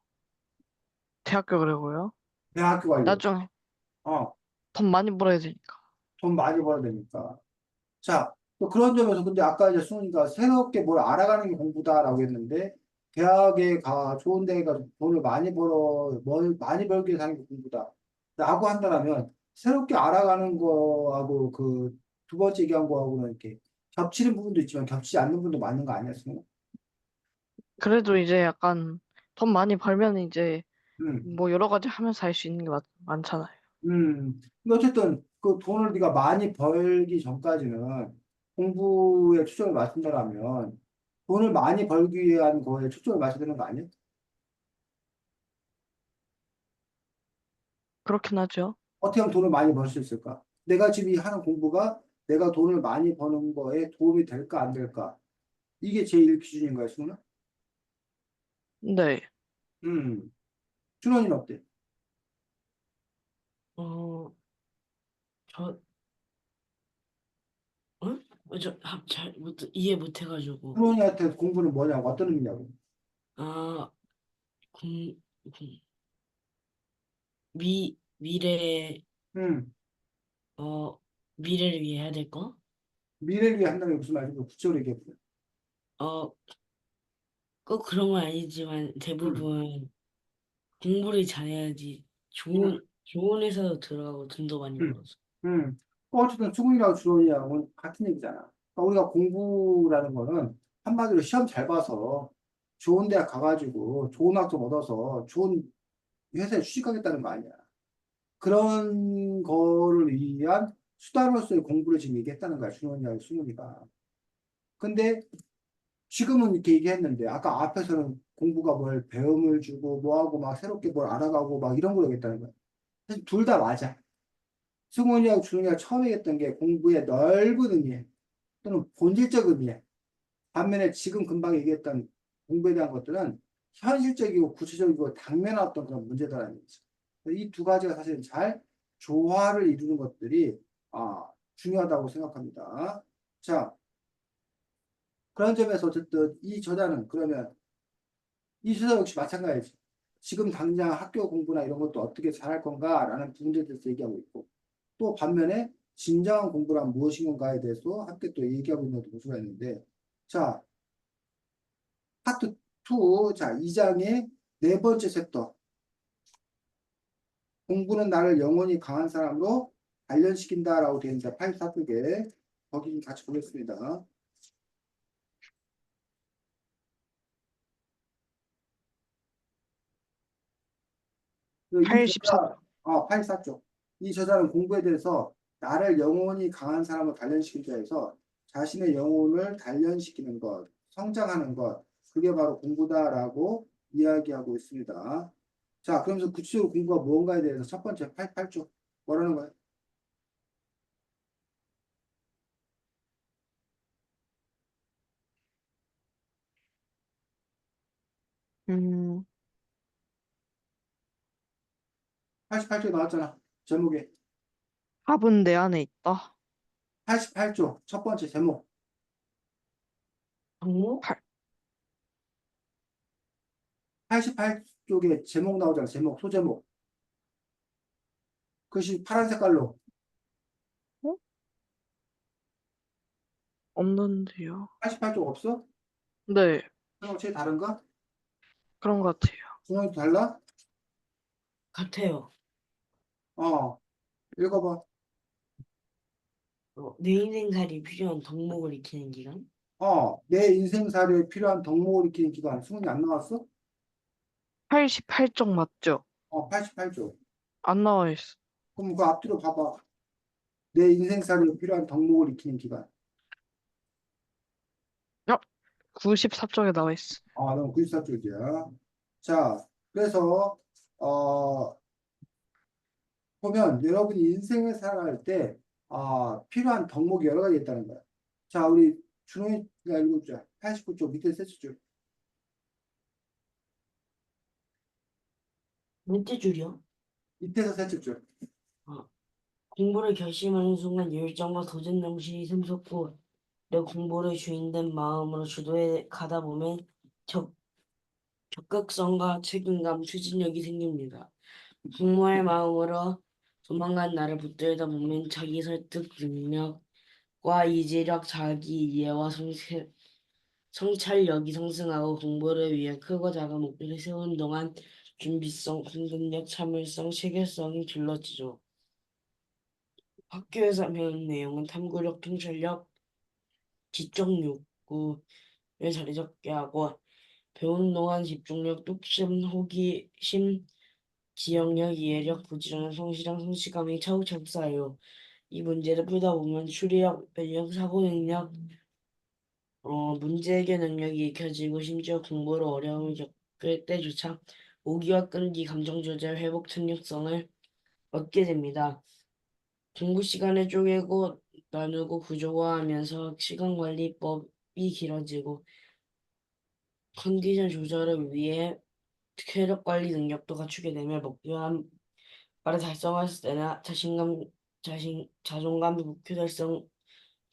S3: 대학교 그러고요.
S1: 대학교 가려고.
S3: 나중에
S1: 어,
S3: 돈 많이 벌어야 되니까.
S1: 돈 많이 벌어야 되니까. 자, 또 그런 점에서 근데 아까 이제 승훈이가 새롭게 뭘 알아가는 게 공부다라고 했는데 대학에 가 좋은 데에 가서 돈을 많이 벌어 뭘 많이 벌기 위해서 하는 게 공부다. 라고 한다면 새롭게 알아가는 거하고 그 두 번째 얘기한 거하고는 이렇게 겹치는 부분도 있지만 겹치지 않는 부분도 많은 거 아니야, 승훈아?
S3: 그래도 이제 약간 돈 많이 벌면 이제
S1: 음.
S3: 뭐 여러 가지 하면서 할 수 있는 게 많잖아요.
S1: 근데 어쨌든 그 돈을 네가 많이 벌기 전까지는 공부에 초점을 맞춘다라면 돈을 많이 벌기 위한 거에 초점을 맞춰야 되는 거 아니야?
S3: 그렇긴 하죠.
S1: 어떻게 하면 돈을 많이 벌 수 있을까? 내가 지금 이 하는 공부가 내가 돈을 많이 버는 거에 도움이 될까 안 될까? 이게 제일 기준인 거야, 수능은?
S3: 네.
S1: 음, 준원이는 어때?
S2: 어, 저, 응? 잘 이해 못 해가지고.
S1: 준원이한테 공부는 뭐냐고, 어떤 의미냐고.
S2: 아, 공, 공- 미래,
S1: 음,
S2: 어, 미래를 위해 해야 될 거?
S1: 미래를 위해 한다는 게 무슨 말인지 구체적으로 얘기해 보세요.
S2: 어, 꼭 그런 건 아니지만
S1: 음,
S2: 대부분 공부를 잘해야지
S1: 음,
S2: 좋은 회사도 들어가고 돈도 많이
S1: 음,
S2: 벌어서.
S1: 어쨌든 수능이랑 준원이랑은 같은 얘기잖아. 그러니까 우리가 공부라는 거는 한마디로 시험 잘 봐서 좋은 대학 가가지고 좋은 학점 얻어서 좋은 회사에 취직하겠다는 거 아니야. 그런 거를 위한 수단으로서의 공부를 지금 얘기했다는 거야, 준원이하고 수능이가. 근데 지금은 이렇게 얘기했는데, 아까 앞에서는 공부가 뭘 배움을 주고, 뭐하고, 막 새롭게 뭘 알아가고, 막 이런 걸 얘기했다는 거야. 사실 둘 다 맞아. 승훈이하고 준원이가 처음에 얘기했던 게 공부의 넓은 의미에, 또는 본질적 의미에. 반면에 지금 금방 얘기했던 공부에 대한 것들은 현실적이고 구체적이고 당면한 어떤 그런 문제다라는 얘기죠. 이 두 가지가 사실 잘 조화를 이루는 것들이 중요하다고 생각합니다. 자, 그런 점에서 어쨌든 이 저자는 그러면 이 저자 역시 마찬가지지. 지금 당장 학교 공부나 이런 것도 어떻게 잘할 건가라는 부분에 대해서 얘기하고 있고 또 반면에 진정한 공부란 무엇인 건가에 대해서 함께 또 얘기하고 있는 도수가 있는데 자, 파트 2, 자, 2장의 네 번째 챕터. 공부는 나를 영원히 강한 사람으로 단련시킨다라고 되어 있는데, 84쪽에. 거기 좀 같이 보겠습니다. 이
S3: 84.
S1: 저자, 84쪽. 이 저자는 공부에 대해서 나를 영원히 강한 사람으로 단련시키자 해서 자신의 영혼을 단련시키는 것, 성장하는 것, 그게 바로 공부다라고 이야기하고 있습니다. 자, 그러면서 구체적으로 공부가 무언가에 대해서 첫 번째 88쪽. 뭐라는 거예요?
S3: 음,
S1: 88쪽 나왔잖아. 제목에.
S3: 답은 내 안에 있다.
S1: 88쪽 첫 번째 제목.
S2: 정모?
S3: 팔,
S1: 88쪽에 제목 나오잖아. 제목, 소제목. 글씨 파란 색깔로.
S3: 어? 없는데요.
S1: 88쪽 없어?
S3: 네,
S1: 그럼 제일 다른가?
S3: 그런 것 같아요.
S1: 중앙이 달라?
S2: 같아요.
S1: 어, 읽어봐.
S2: 내 인생살이 필요한 덕목을 익히는 기간?
S1: 내 인생사료에 필요한 덕목을 익히는 기관. 수능이 안 나왔어?
S3: 88쪽 맞죠?
S1: 88쪽.
S3: 안 나와 있어.
S1: 그럼 그 앞뒤로 봐봐. 내 인생사료에 필요한 덕목을 익히는 기관.
S3: 94쪽에 나와 있어.
S1: 너무 94쪽이야. 자, 그래서, 어, 보면 여러분이 인생을 살아갈 때 필요한 덕목이 여러 가지 있다는 거야. 자, 우리 준호이가 읽어주자. 89쪽 밑에 세트 줄.
S2: 몇째 줄이요?
S1: 밑에서 셋째 줄.
S2: 어, 공부를 결심하는 순간 열정과 도전 정신이 샘솟고 내 공부를 주인된 마음으로 주도해 가다 보면 적, 적극성과 책임감, 추진력이 생깁니다. 공모의 마음으로 조만간 나를 붙들다 보면 자기 설득 능력과 이지력, 자기 이해와 성찰력이 상승하고 공부를 위해 크고 작은 목표를 세우는 동안 준비성, 공급력, 참을성, 체계성이 길러지죠. 학교에서 배우는 내용은 탐구력, 통찰력, 지적 욕구를 자리 잡게 하고 배우는 동안 집중력, 뚝심, 호기심, 지역력, 이해력, 부지런함, 성실함, 성취감이 차곡차곡 쌓여요. 이 문제를 풀다 보면 추리력, 변력, 사고 능력, 문제 해결 능력이 익혀지고 심지어 공부로 어려움을 겪을 때조차 오기와 끈기, 감정 조절, 회복 능력성을 얻게 됩니다. 공부 시간을 쪼개고 나누고 구조화하면서 시간 관리법이 길어지고 컨디션 조절을 위해 체력 관리 능력도 갖추게 되며 목표한 바를 달성했을 때나 자존감, 목표 달성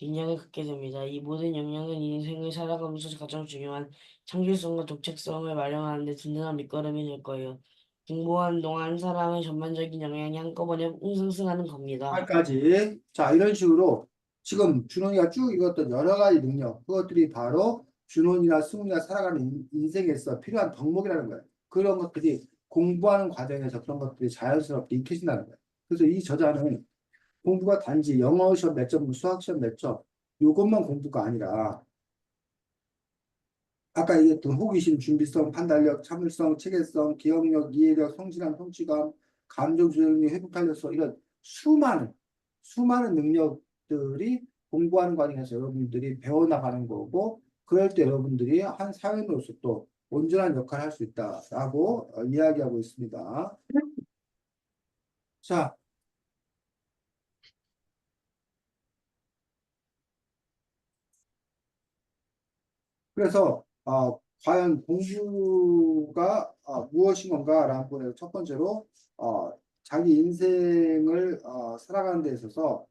S2: 역량을 갖게 됩니다. 이 모든 역량은 인생을 살아가면서 가장 중요한 창조성과 독창성을 마련하는 데 든든한 밑거름이 될 거예요. 공부하는 동안 사람의 전반적인 역량이 한꺼번에 풍성승하는 겁니다.
S1: 까지. 자, 이런 식으로 지금 준원이가 쭉 읽었던 여러 가지 능력, 그것들이 바로 준원이나 승훈이가 살아가는 인생에서 필요한 덕목이라는 거예요. 그런 것들이 공부하는 과정에서 그런 것들이 자연스럽게 익혀진다는 거예요. 그래서 이 저자는 공부가 단지 영어 시험 몇 점, 수학 시험 몇 점, 요것만 공부가 아니라 아까 얘기했던 호기심, 준비성, 판단력, 참을성, 체계성, 기억력, 이해력, 성실함, 성취감, 감정 조절력, 회복 탄력성 이런 수많은 능력들이 공부하는 과정에서 여러분들이 배워나가는 거고 그럴 때 여러분들이 한 사회인으로서 또 온전한 역할을 할 수 있다라고 이야기하고 있습니다. 자, 그래서 과연 공부가 무엇인 건가라는 부분에서 첫 번째로 자기 인생을 살아가는 데 있어서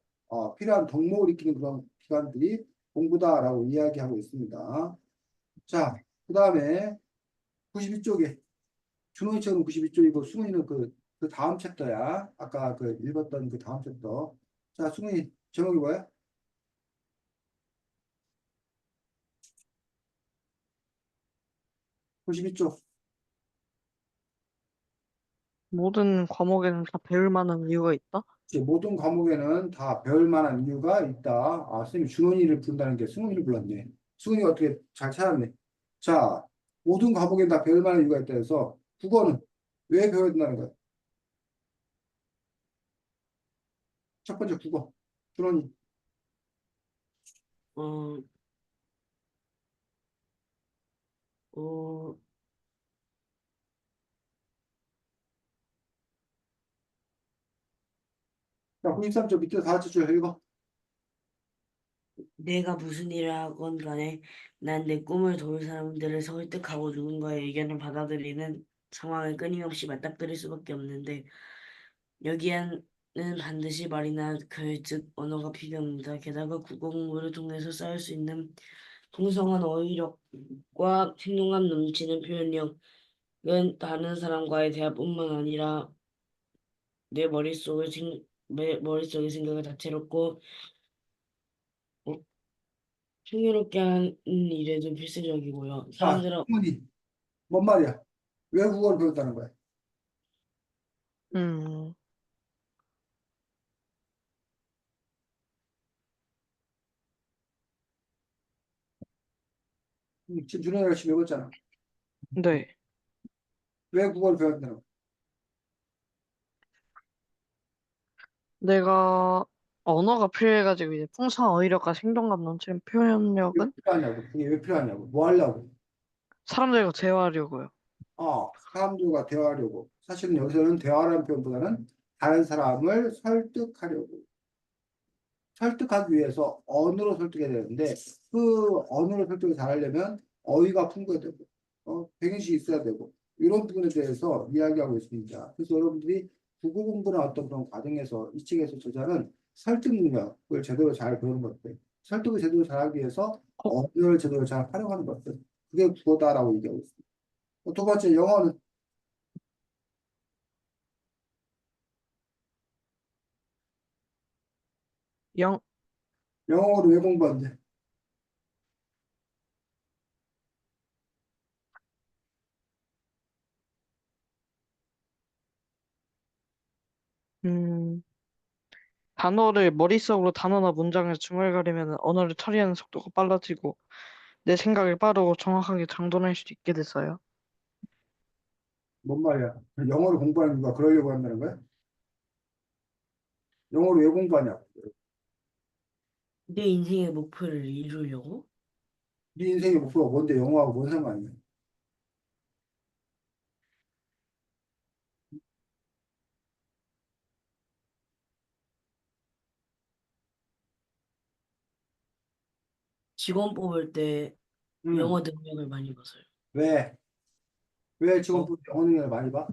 S1: 필요한 덕목을 익히는 그런 기관들이 공부다라고 이야기하고 있습니다. 자, 그 다음에 92쪽에 준호이 책은 92쪽이고 승훈이는 그 다음 챕터야. 아까 그 읽었던 그 다음 챕터. 자, 승훈이 제목이 뭐야? 92쪽.
S3: 모든 과목에는 다 배울 만한 이유가 있다?
S1: 이제 모든 과목에는 다 배울 만한 이유가 있다. 선생님이 준원이를 부른다는 게 승훈이를 불렀네. 승훈이가 어떻게 잘 찾았네. 자, 모든 과목에 다 배울 만한 이유가 있다 해서 국어는 왜 배워야 된다는 거야? 첫 번째 국어. 준원이.
S2: 어, 어,
S1: 자, 93쪽 밑에 다 같이 줄 읽어.
S2: 내가 무슨 일을 하건 간에 난 내 꿈을 도울 사람들을 설득하고 누군가의 의견을 받아들이는 상황을 끊임없이 맞닥뜨릴 수밖에 없는데 여기에는 반드시 말이나 글, 즉 언어가 필요합니다. 게다가 국어 공부를 통해서 쌓을 수 있는 풍성한 어휘력과 생동감 넘치는 표현력은 다른 사람과의 대화뿐만 아니라 내 머릿속의 생각을 다채롭고 어, 풍요롭게 하는 일에도 필수적이고요.
S1: 자,
S2: 사람들은
S1: 승훈이. 뭔 말이야? 왜 국어를 배웠다는 거야?
S3: 음,
S1: 지금 준원이 열심히 읽었잖아.
S3: 네.
S1: 왜 국어를 배워야 된다는 거야?
S3: 내가 언어가 필요해가지고 이제 풍성한 어휘력과 생동감 넘치는
S1: 왜
S3: 표현력은
S1: 필요하냐고. 그게 왜 필요하냐고. 뭐 하려고.
S3: 사람들과 대화하려고요.
S1: 사람들과 대화하려고. 사실은 여기서는 대화라는 표현보다는 다른 사람을 설득하기 위해서 언어로 설득해야 되는데 그 언어로 설득을 잘하려면 어휘가 풍부해야 되고 배경식이 있어야 되고 이런 부분에 대해서 이야기하고 있습니다. 그래서 여러분들이 국어 공부나 어떤 그런 과정에서 이 책에서 저자는 설득 능력을 제대로 잘 배우는 것들, 설득을 제대로 잘하기 위해서
S3: 어,
S1: 언어를 제대로 잘 활용하는 것들, 그게 국어다라고 얘기하고 있습니다. 두 번째, 영어는
S3: 영,
S1: 영어를 왜 공부하는데?
S3: 음, 단어를 머릿속으로 단어나 문장을 중얼거리면 언어를 처리하는 속도가 빨라지고 내 생각을 빠르고 정확하게 장전할 수 있게 됐어요.
S1: 뭔 말이야? 영어를 공부하는 이유가 그러려고 한다는 거야? 영어를 왜 공부하냐고.
S2: 내 인생의 목표를 이루려고?
S1: 네 인생의 목표가 뭔데 영어하고 뭔 상관이야?
S2: 직원 뽑을 때
S1: 응.
S2: 영어 능력을 많이 봐서요.
S1: 왜? 왜
S2: 어,
S1: 직원분들 영어 능력을 많이 봐?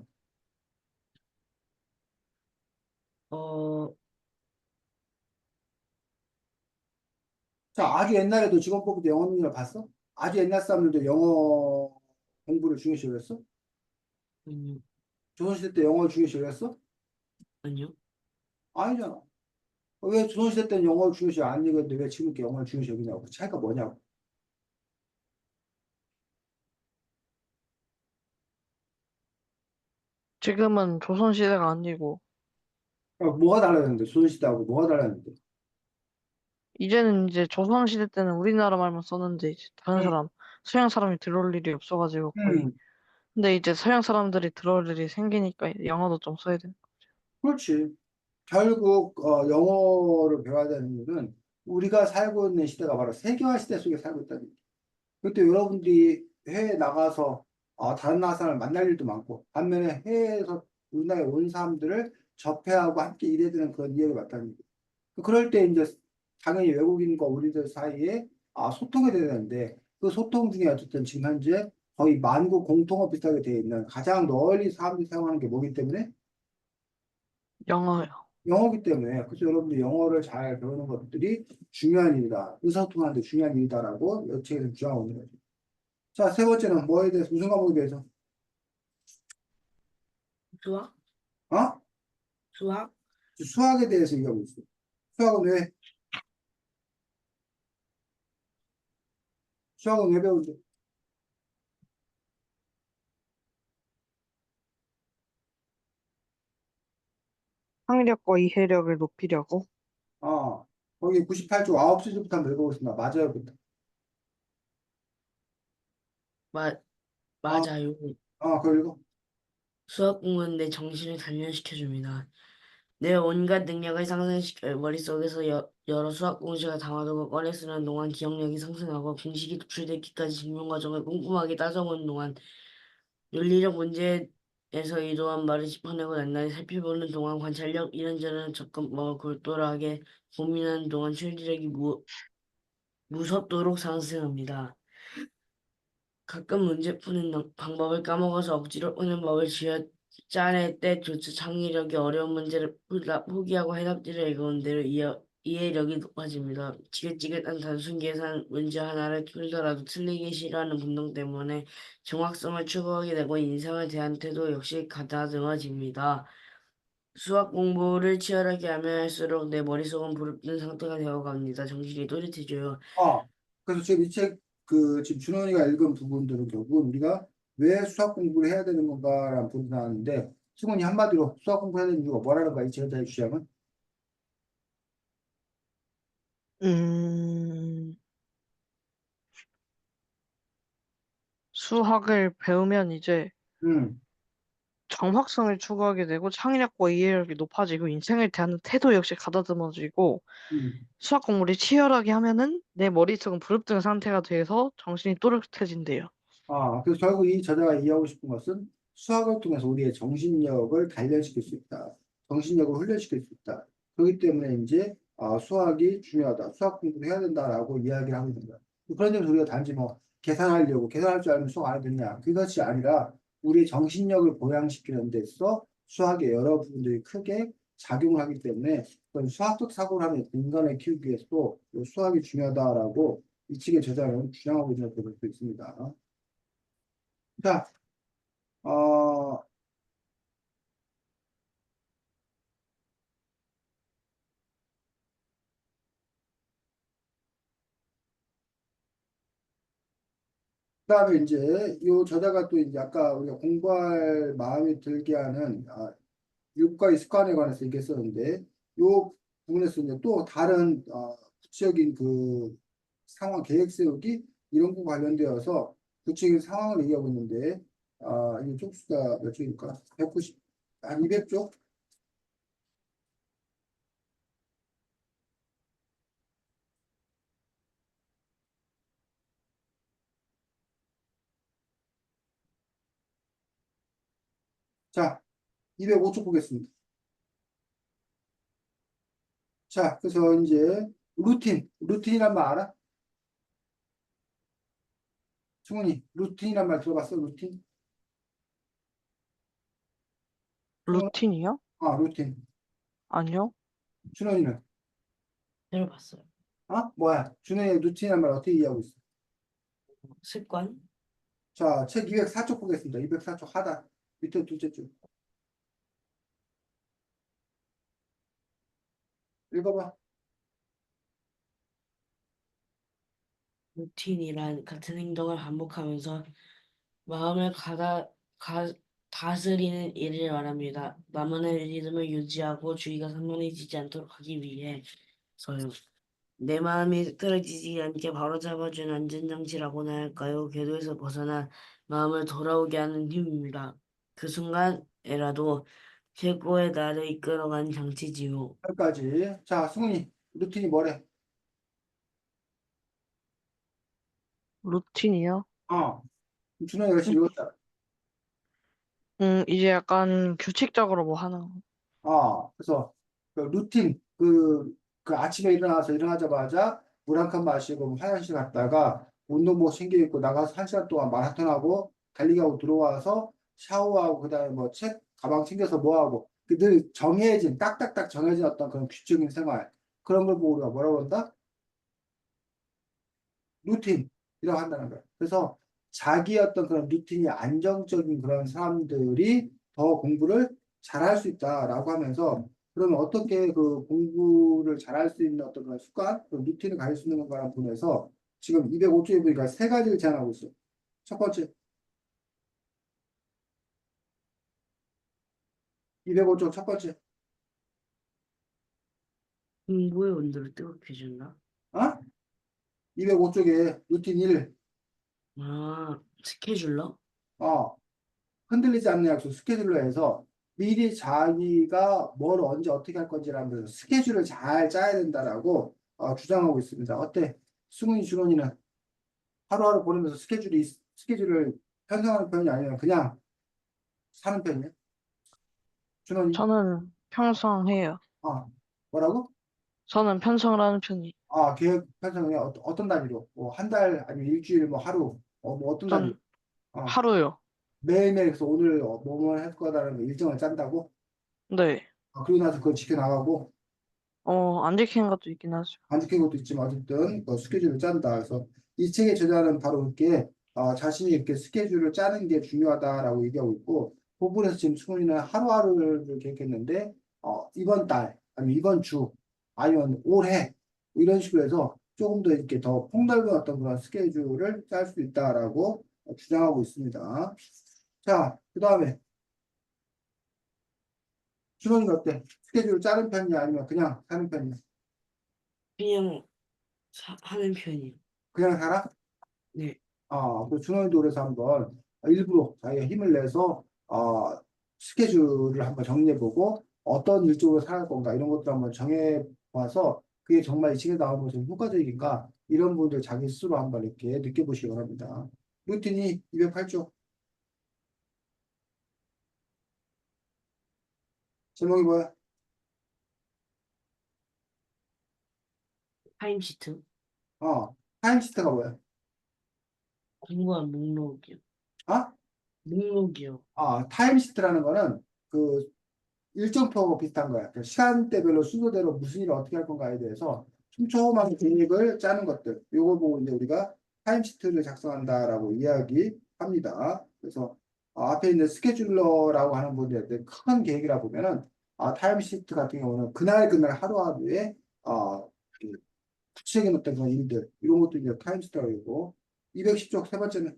S2: 어,
S1: 자, 아주 옛날에도 직원 뽑을 때 영어 능력을 봤어? 아주 옛날 사람들도 영어 공부를 중요시 여겼어?
S2: 아니요,
S1: 조선시대 때 영어를 중요시 여겼어?
S2: 아니요.
S1: 아니잖아. 왜 조선시대 때는 영어를 중요시 안 여겼는데 왜 지금 이렇게 영어를 중요시 여기냐고. 그 차이가 뭐냐고.
S3: 지금은 조선시대가 아니고
S1: 뭐가 달라졌는데, 조선시대하고 뭐가 달라졌는데.
S3: 이제는 이제 조선시대 때는 우리나라 말만 썼는데 이제 다른
S1: 응,
S3: 사람, 서양 사람이 들어올 일이 없어가지고 거의.
S1: 응,
S3: 근데 이제 서양 사람들이 들어올 일이 생기니까 영어도 좀 써야 돼.
S1: 그렇지. 결국 영어를 배워야 되는 이유는 우리가 살고 있는 시대가 바로 세계화 시대 속에 살고 있다는 얘기. 그때 여러분들이 해외에 나가서 다른 나라 사람을 만날 일도 많고 반면에 해외에서 우리나라에 온 사람들을 접해하고 함께 일해야 되는 그런 이해를 맞다는 얘기. 그럴 때 이제 당연히 외국인과 우리들 사이에 소통이 돼야 되는데 그 소통 중에 어쨌든 지금 현재 거의 만국 공통어 비슷하게 되어 있는 가장 널리 사람들이 사용하는 게 뭐기 때문에
S3: 영어요.
S1: 영어기 때문에 그래서 여러분들 영어를 잘 배우는 것들이 중요한 일이다. 의사소통하는데 중요한 일이다라고 이 책에서 주장하고 있는 거죠. 자, 세 번째는 뭐에 대해서 무슨 과목에 대해서?
S2: 수학?
S1: 어?
S2: 수학?
S1: 수학에 대해서 얘기하고 있어. 수학은 왜? 수학은 왜 배우는데?
S3: 창의력과 이해력을 높이려고.
S1: 아, 거기 98쪽 9시부터 한번 읽어보겠습니다. 맞아요부터.
S2: 마,
S1: 아,
S2: 맞아요.
S1: 그거 읽어.
S2: 수학 공부는 내 정신을 단련시켜줍니다. 내 온갖 능력을 상승시켜 머릿속에서 여러 수학 공식을 담아두고 꺼내 쓰는 동안 기억력이 상승하고 공식이 도출되기까지 증명 과정을 꼼꼼하게 따져보는 동안 논리적 문제에서 이러한 말을 짚어내고 낱낱이 살펴보는 동안 관찰력 이런저런 접근 골똘하게 고민하는 동안 추리력이 무섭도록 상승합니다. 가끔 문제 푸는 방법을 까먹어서 억지로 푸는 법을 짜낼 때조차 창의력이 어려운 문제를 포기하고 해답지를 읽어온 대로 이해력이 높아집니다. 지긋지긋한 단순 계산 문제 하나를 풀더라도 틀리기 싫어하는 본능 때문에 정확성을 추구하게 되고 인생을 대한 태도 역시 가다듬어집니다. 수학 공부를 치열하게 하면 할수록 내 머릿속은 부릅뜬 상태가 되어갑니다. 정신이 또렷해져요.
S1: 아, 그래서 지금 이 책, 지금 준원이가 읽은 부분들은 결국은 우리가 왜 수학 공부를 해야 되는 건가라는 부분이 나왔는데, 승훈이 한마디로 수학 공부해야 되는 이유가 뭐라는 거야, 이 제자의 주장은?
S3: 음, 수학을 배우면 이제
S1: 음,
S3: 정확성을 추구하게 되고 창의력과 이해력이 높아지고 인생을 대하는 태도 역시 가다듬어지고
S1: 음.
S3: 수학 공부를 치열하게 하면은 내 머릿속은 불흡등 상태가 돼서 정신이 또렷해진대요.
S1: 그래서 결국 이 저자가 이해하고 싶은 것은 수학을 통해서 우리의 정신력을 단련시킬 수 있다. 정신력을 훈련시킬 수 있다. 그렇기 때문에 이제 수학이 중요하다. 수학 공부를 해야 된다라고 이야기를 하고 있는 거야. 그런 점에서 우리가 단지 뭐 계산하려고 계산할 줄 알면 수학 안 해도 되냐. 그것이 아니라 우리의 정신력을 보양시키는 데서 수학의 여러 부분들이 크게 작용을 하기 때문에 그런 수학적 사고를 하는 인간을 키우기 위해서도 이 수학이 중요하다라고 이 책의 저자는 주장하고 있는 것을 볼 수 있습니다. 자, 어, 그다음에 이제 이 저자가 또 이제 아까 우리가 공부할 마음이 들게 하는 육과의 습관에 관해서 얘기했었는데 이 부분에서 이제 또 다른 구체적인 그 상황 계획 세우기 이런 거 관련되어서 구체적인 상황을 얘기하고 있는데 이 쪽수가 몇 쪽일까? 190, 한 200쪽? 자, 205쪽 보겠습니다. 자, 그래서 이제 루틴이란 말 알아? 승훈이, 루틴이란 말 들어봤어? 루틴? 승훈아?
S3: 루틴이요?
S1: 루틴.
S3: 아니요.
S1: 준원이는?
S2: 들어봤어요.
S1: 뭐야? 준원이 루틴이란 말 어떻게 이해하고 있어?
S2: 습관?
S1: 자, 책 204쪽 보겠습니다. 204쪽 하단. 밑에 둘째 줄. 읽어봐.
S2: 루틴이란 같은 행동을 반복하면서 마음을 다스리는 일을 말합니다. 나만의 리듬을 유지하고 주의가 산만해지지 않도록 하기 위해서요. 내 마음이 흐트러지지 않게 바로잡아준 안전장치라고나 할까요? 궤도에서 벗어나 마음을 돌아오게 하는 힘입니다. 그 순간에라도 최고의 나를 이끌어가는 장치지요.
S1: 여기까지. 자, 승훈이, 루틴이 뭐래?
S3: 루틴이요?
S1: 준원이 열심히 읽었다.
S3: 이제 약간 규칙적으로 뭐 하는 거.
S1: 그래서 그 루틴, 그 아침에 일어나자마자 물 한 칸 마시고 화장실 갔다가 운동복 챙겨 입고 나가서 1시간 동안 마라톤 하고 달리기 하고 들어와서 샤워하고 그다음에 뭐 책, 가방 챙겨서 뭐 하고 늘 정해진 딱딱딱 정해진 어떤 그런 규칙적인 생활 그런 걸 보고 우리가 뭐라고 한다? 루틴이라고 한다는 거예요. 그래서 자기 어떤 그런 루틴이 안정적인 그런 사람들이 더 공부를 잘할 수 있다라고 하면서 그러면 어떻게 그 공부를 잘할 수 있는 어떤 그런 습관, 그 루틴을 가질 수 있는 건가라는 부분에서 지금 205쪽에 보니까 세 가지를 제안하고 있어요. 첫 번째, 205쪽 첫 번째,
S2: 공부의 온도를 뜨겁게 해준다.
S1: 어? 205쪽에 루틴 1,
S2: 스케줄러?
S1: 어, 흔들리지 않는 약속 스케줄로 해서 미리 자기가 뭘 언제 어떻게 할 건지라는 스케줄을 잘 짜야 된다라고 주장하고 있습니다. 어때? 승훈이 준원이는 하루하루 보내면서 스케줄을 편성하는 편이 아니라 그냥 사는 편이야? 준원이?
S3: 저는 편성해요.
S1: 뭐라고?
S3: 저는 편성을 하는 편이.
S1: 계획 편성이 어떤 단위로? 뭐 한 달 아니면 일주일 뭐 하루 뭐 어떤 단위로?
S3: 전
S1: 어,
S3: 하루요.
S1: 매일매일 그래서 오늘 뭐뭐 할 거다라는 거 일정을 짠다고?
S3: 네.
S1: 그리고 나서 그걸 지켜나가고
S3: 안 지키는 것도 있긴 하죠.
S1: 안 지킨 것도 있지만 어쨌든 그 스케줄을 짠다. 그래서 이 책의 저자는 바로 이렇게 자신이 이렇게 스케줄을 짜는 게 중요하다라고 얘기하고 있고 그 부분에서 지금 승훈이는 하루하루를 계획했는데 이번 달 아니면 이번 주 아니면 올해 이런 식으로 해서 조금 더 이렇게 더 폭넓은 어떤 그런 스케줄을 짤 수 있다라고 주장하고 있습니다. 자, 그 다음에 준호이가 어때? 스케줄을 짜는 편이야 아니면 그냥 하는 편이야?
S2: 그냥 하는 편이요.
S1: 그냥 살아?
S2: 네.
S1: 그 준호이도 그래서 한번 일부러 자기가 힘을 내서 스케줄을 한번 정리해보고 어떤 일정으로 살아갈 건가 이런 것들 한번 정해봐서 그게 정말 이 책에 나오는 것이 효과적인가 이런 부분들 자기 스스로 한번 이렇게 느껴보시기 바랍니다. 루틴이 208쪽 제목이 뭐야?
S2: 타임시트?
S1: 타임시트가 뭐야?
S2: 공부한 목록이요.
S1: 아?
S2: 목록이요.
S1: 타임시트라는 거는 그 일정표하고 비슷한 거야. 그러니까 시간대별로 순서대로 무슨 일을 어떻게 할 건가에 대해서 촘촘한 계획을 짜는 것들. 요거 보고 이제 우리가 타임시트를 작성한다라고 이야기합니다. 그래서 앞에 있는 스케줄러라고 하는 분들한테 큰 계획이라 보면은 타임시트 같은 경우는 그날 그날 하루하루에 그 구체적인 어떤 그런 일들 이런 것도 이제 타임시트라고 하고 210쪽 세 번째는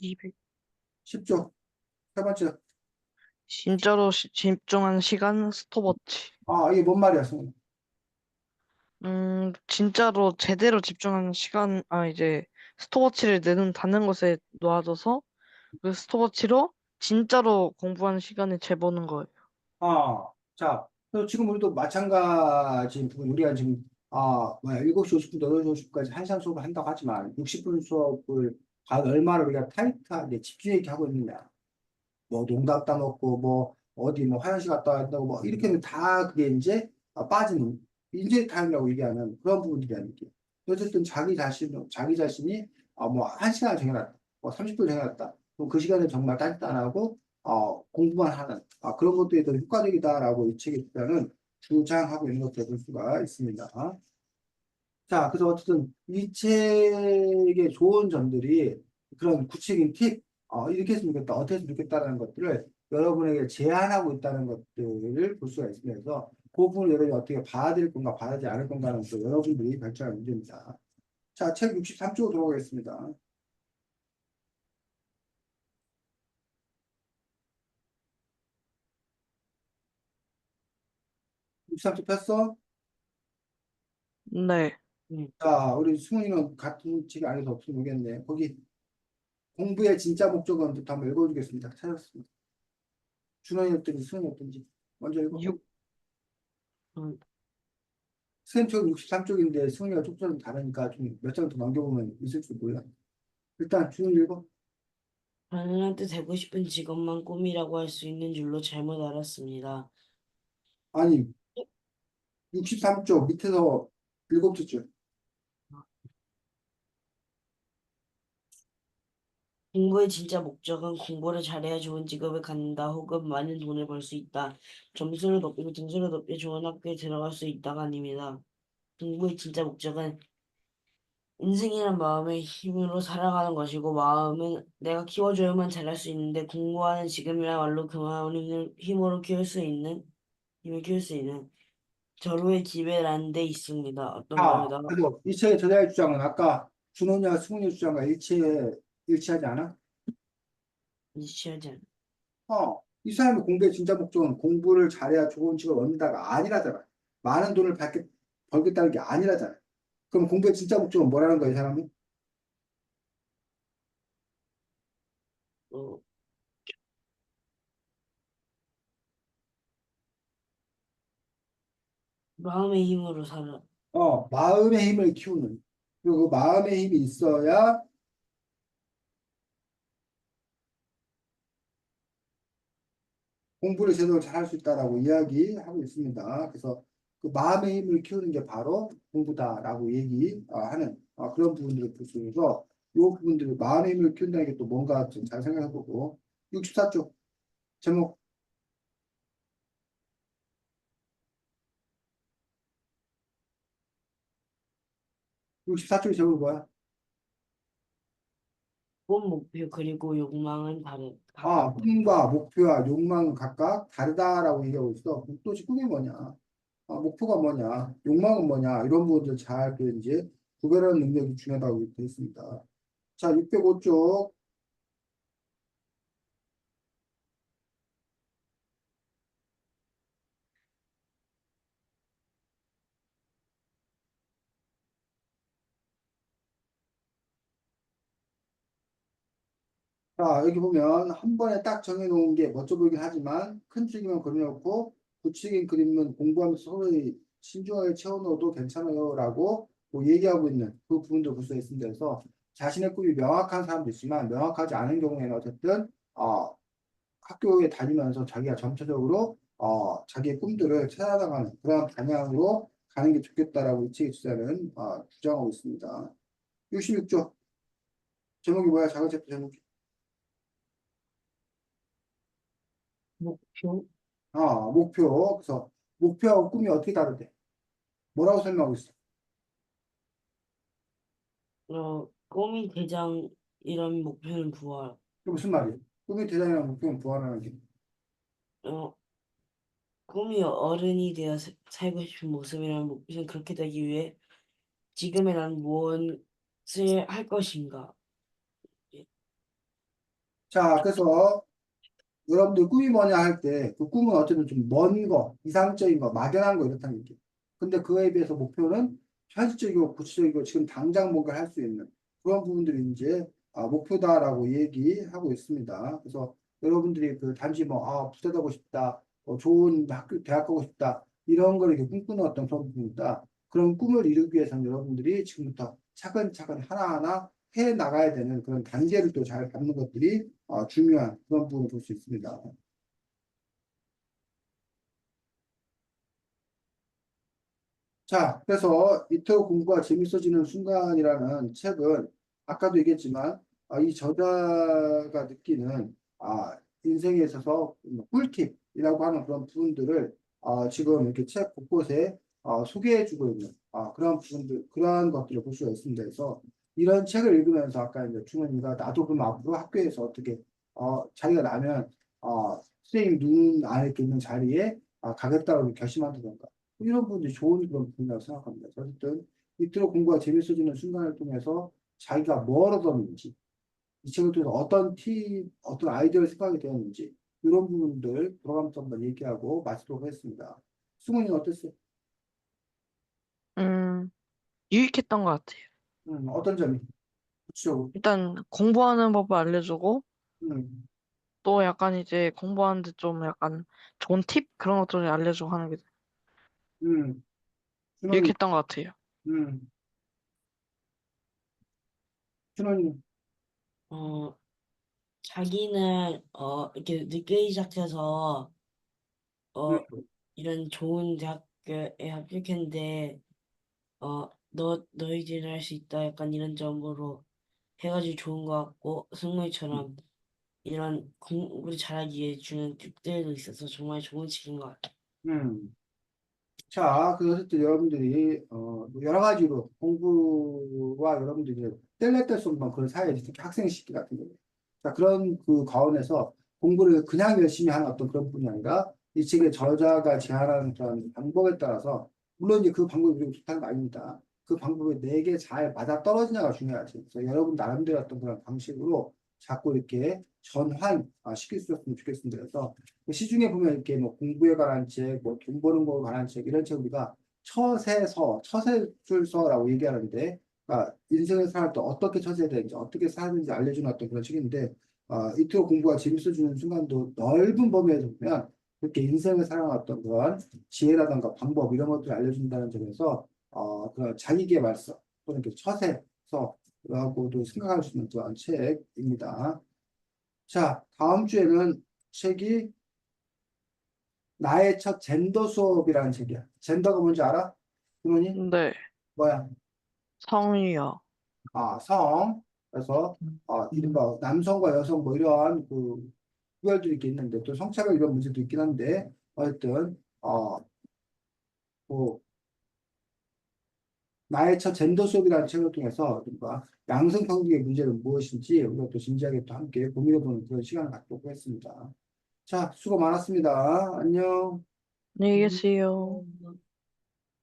S3: 200.
S1: 10쪽 세 번째.
S3: 진짜로 집중한 시간 스톱워치.
S1: 이게 뭔 말이야, 승훈?
S3: 진짜로 제대로 집중한 시간, 이제 스톱워치를 내는 것에 놓아져서 그 스톱워치로 진짜로 공부하는 시간을 재보는 거예요.
S1: 자, 그래서 지금 우리도 마찬가지인 부분, 우리가 지금, 7시 50분, 8시 50분까지 1시간 수업을 한다고 하지만, 60분 수업을 얼마나 우리가 타이트하게 집중 있게 하고 있느냐. 뭐, 농담 따먹고, 뭐, 어디 뭐, 화장실 갔다 왔다고, 뭐, 이렇게 하면 다 그게 이제 빠지는, 인제 타임이라고 얘기하는 그런 부분들이 아닐게. 어쨌든 자기 자신이, 뭐, 1시간 정해놨다. 뭐, 30분 정해놨다. 그럼 그 시간에 정말 딴짓 안 하고, 공부만 하는, 그런 것들이 더 효과적이다라고 이 책에 일단은 주장하고 있는 것을 볼 수가 있습니다. 자, 그래서 어쨌든 이 책의 좋은 점들이 그런 구체적인 팁, 이렇게 했으면 좋겠다, 어떻게 했으면 좋겠다라는 것들을 여러분에게 제안하고 있다는 것들을 볼 수가 있으면서 그 부분을 여러분이 어떻게 받아들일 건가, 받아들이지 않을 건가는 또 여러분들이 결정할 문제입니다. 자, 책 63쪽으로 들어가겠습니다. 63쪽 폈어?
S3: 네.
S1: 자, 우리 승훈이는 같은 책 안에서 없으면 모르겠네. 거기 공부의 진짜 목적은부터 한번 읽어주겠습니다. 찾았습니다. 준원이었든지 승훈이었든지 먼저 읽어.
S3: 6,
S1: 수행쪽은 63쪽인데 승리가 쪽수는 다르니까 좀 몇 장 더 넘겨보면 있을 줄 몰라. 일단 준우 읽어.
S2: 가능한 때 되고 싶은 직업만 꿈이라고 할 수 있는 줄로 잘못 알았습니다.
S1: 아니 63쪽 밑에서 일곱째 줄.
S2: 공부의 진짜 목적은 공부를 잘해야 좋은 직업을 갖는다 혹은 많은 돈을 벌 수 있다. 점수를 높이고 등수를 높여 좋은 학교에 들어갈 수 있다가 아닙니다. 공부의 진짜 목적은 인생이란 마음의 힘으로 살아가는 것이고 마음은 내가 키워줘야만 잘할 수 있는데 공부하는 지금이야말로 그 마음을 힘으로 힘을 키울 수 있는 절호의 기회라는 데 있습니다. 어떤가요?
S1: 그리고 이 책의 저자의 주장은 아까 준호냐 승훈이 주장과 일치하지 않아?
S2: 일치하지 않
S1: 이 사람의 공부의 진짜 목적은 공부를 잘해야 좋은 직업을 얻는다가 아니라잖아. 많은 돈을 벌겠다는 게 아니라잖아. 그럼 공부의 진짜 목적은 뭐라는 거야, 이 사람은?
S2: 어, 마음의 힘으로 살아.
S1: 마음의 힘을 키우는. 그리고 그 마음의 힘이 있어야 공부를 제대로 잘할 수 있다라고 이야기하고 있습니다. 그래서 그 마음의 힘을 키우는 게 바로 공부다라고 얘기하는 그런 부분들을 볼 수 있어서 이 부분들을 마음의 힘을 키운다는 게 또 뭔가 좀 잘 생각해보고 64쪽 제목 64쪽 제목이 뭐야?
S2: 본 목표 그리고 욕망은 각각
S1: 꿈과 목표와 욕망은 각각 다르다라고 얘기하고 있어. 도대체 꿈이 뭐냐? 목표가 뭐냐? 욕망은 뭐냐? 이런 부분들 잘 이제 구별하는 능력이 중요하다고 되어 있습니다. 자, 605쪽. 자, 여기 보면 한 번에 딱 정해놓은 게 멋져 보이긴 하지만 큰 줄기만 그려놓고 구체적인 그림은 공부하면서 서로 신중하게 채워넣어도 괜찮아요 라고 뭐 얘기하고 있는 그 부분도 볼 수 있습니다. 그래서 자신의 꿈이 명확한 사람도 있지만 명확하지 않은 경우에는 어쨌든 학교에 다니면서 자기가 점차적으로 자기의 꿈들을 찾아나가는 그런 방향으로 가는 게 좋겠다라고 이 책의 주자는 주장하고 있습니다. 66조. 제목이 뭐야? 작은 챕터 제목이.
S2: 목표?
S1: 목표. 그래서 목표하고 꿈이 어떻게 다르대? 뭐라고 설명하고 있어?
S2: 꿈이 대장 이런 목표는 부활.
S1: 그게 무슨 말이야? 꿈이 대단이라는 목표는 부활하는 게.
S2: 어, 꿈이 어른이 되어 살고 싶은 모습이라는 목표는 그렇게 되기 위해 지금의 난 무엇을 할 것인가?
S1: 자, 그래서 여러분들 꿈이 뭐냐 할 때 그 꿈은 어쨌든 좀 먼 거, 이상적인 거, 막연한 거 이렇다는 얘기. 근데 그에 비해서 목표는 현실적이고 구체적이고 지금 당장 뭔가를 할 수 있는 그런 부분들이 이제 목표다라고 얘기하고 있습니다. 그래서 여러분들이 그 단지 부자 되고 싶다, 좋은 학교, 대학 가고 싶다 이런 걸 이렇게 꿈꾸는 어떤 그런 부분이다. 그런 꿈을 이루기 위해서는 여러분들이 지금부터 차근차근 하나하나 해 나가야 되는 그런 단계를 또 잘 밟는 것들이 중요한 그런 부분을 볼 수 있습니다. 자, 그래서 이토록 공부가 재밌어지는 순간이라는 책은 아까도 얘기했지만 이 저자가 느끼는 인생에 있어서 꿀팁이라고 하는 그런 부분들을 지금 이렇게 책 곳곳에 소개해주고 있는 그런 부분들, 그러한 것들을 볼 수가 있습니다. 그래서 이런 책을 읽으면서 아까 이제 충원이가 나도 그럼 앞으로 학교에서 어떻게 자기가 나면 선생님 눈 안에 있는 자리에 가겠다고 결심한다던가 이런 부분들이 좋은 그런 부분이라고 생각합니다. 어쨌든 이토록 공부가 재밌어지는 순간을 통해서 자기가 뭘 얻었는지, 이 책을 통해서 어떤 아이디어를 생각이 되었는지, 이런 부분들 돌아가면서 한번 얘기하고 마치도록 하겠습니다. 승훈이는 어땠어요?
S3: 음, 유익했던 것 같아요.
S1: 어떤 점이? 그렇죠.
S3: 일단 공부하는 법을 알려주고,
S1: 음,
S3: 또 약간 이제 공부하는데 좀 약간 좋은 팁? 그런 것들을 알려주고 하는 게
S1: 음, 준원이,
S3: 유익했던 것 같아요.
S1: 음, 준원이,
S2: 어, 자기는 이렇게 늦게 시작해서
S1: 음,
S2: 어 이런 좋은 대학교에 합격했는데 너희들은 할 수 있다 약간 이런 점으로 해가지고 좋은 것 같고 승무이처럼 이런 공부를 잘하기 위해 주는 팁들도 있어서 정말 좋은 책인 것 같아요.
S1: 음. 자, 그래서 어쨌든 여러분들이 뭐 여러 가지로 공부와 여러분들이 뗄래야 뗄 수 없는 그런 사회에 특히 학생 시기 같은 경우. 자, 그런 그 가운데서 공부를 그냥 열심히 하는 어떤 그런 분이 아니라 이 책의 저자가 제안하는 그런 방법에 따라서 물론 이제 그 방법이 우리가 좋다는 거 아닙니다. 그 방법이 내게 잘 맞아 떨어지냐가 중요하지. 그래서 여러분 나름대로 어떤 그런 방식으로 자꾸 이렇게 전환 시킬 수 있으면 좋겠습니다. 그래서 그 시중에 보면 이렇게 뭐 공부에 관한 책, 뭐 돈 버는 거에 관한 책, 이런 책 우리가 처세술서라고 얘기하는데, 인생을 살 때 어떻게 처세해야 되는지, 어떻게 살아야 되는지 알려주는 어떤 그런 책인데, 이토록 공부가 재밌어지는 순간도 넓은 범위에서 보면, 그렇게 인생을 살아왔던 그런 지혜라든가 방법, 이런 것들을 알려준다는 점에서, 그런 자기계발서, 또는 이렇게 처세서라고도 생각할 수 있는 그런 책입니다. 자, 다음 주에는 책이 나의 첫 젠더 수업이라는 책이야. 젠더가 뭔지 알아? 그러니
S3: 근데
S1: 뭐야?
S3: 성이요.
S1: 성. 그래서 이른바 남성과 여성 뭐 이러한 그 구별들이 이렇게 있는데 또 성차별 이런 문제도 있긴 한데 어쨌든 뭐 나의 첫 젠더 수업이라는 책을 통해서 이른바 양성평등의 문제는 무엇인지 우리가 또 진지하게 또 함께 고민해보는 그런 시간을 갖도록 하겠습니다. 자, 수고 많았습니다. 안녕.
S3: 안녕히 계세요.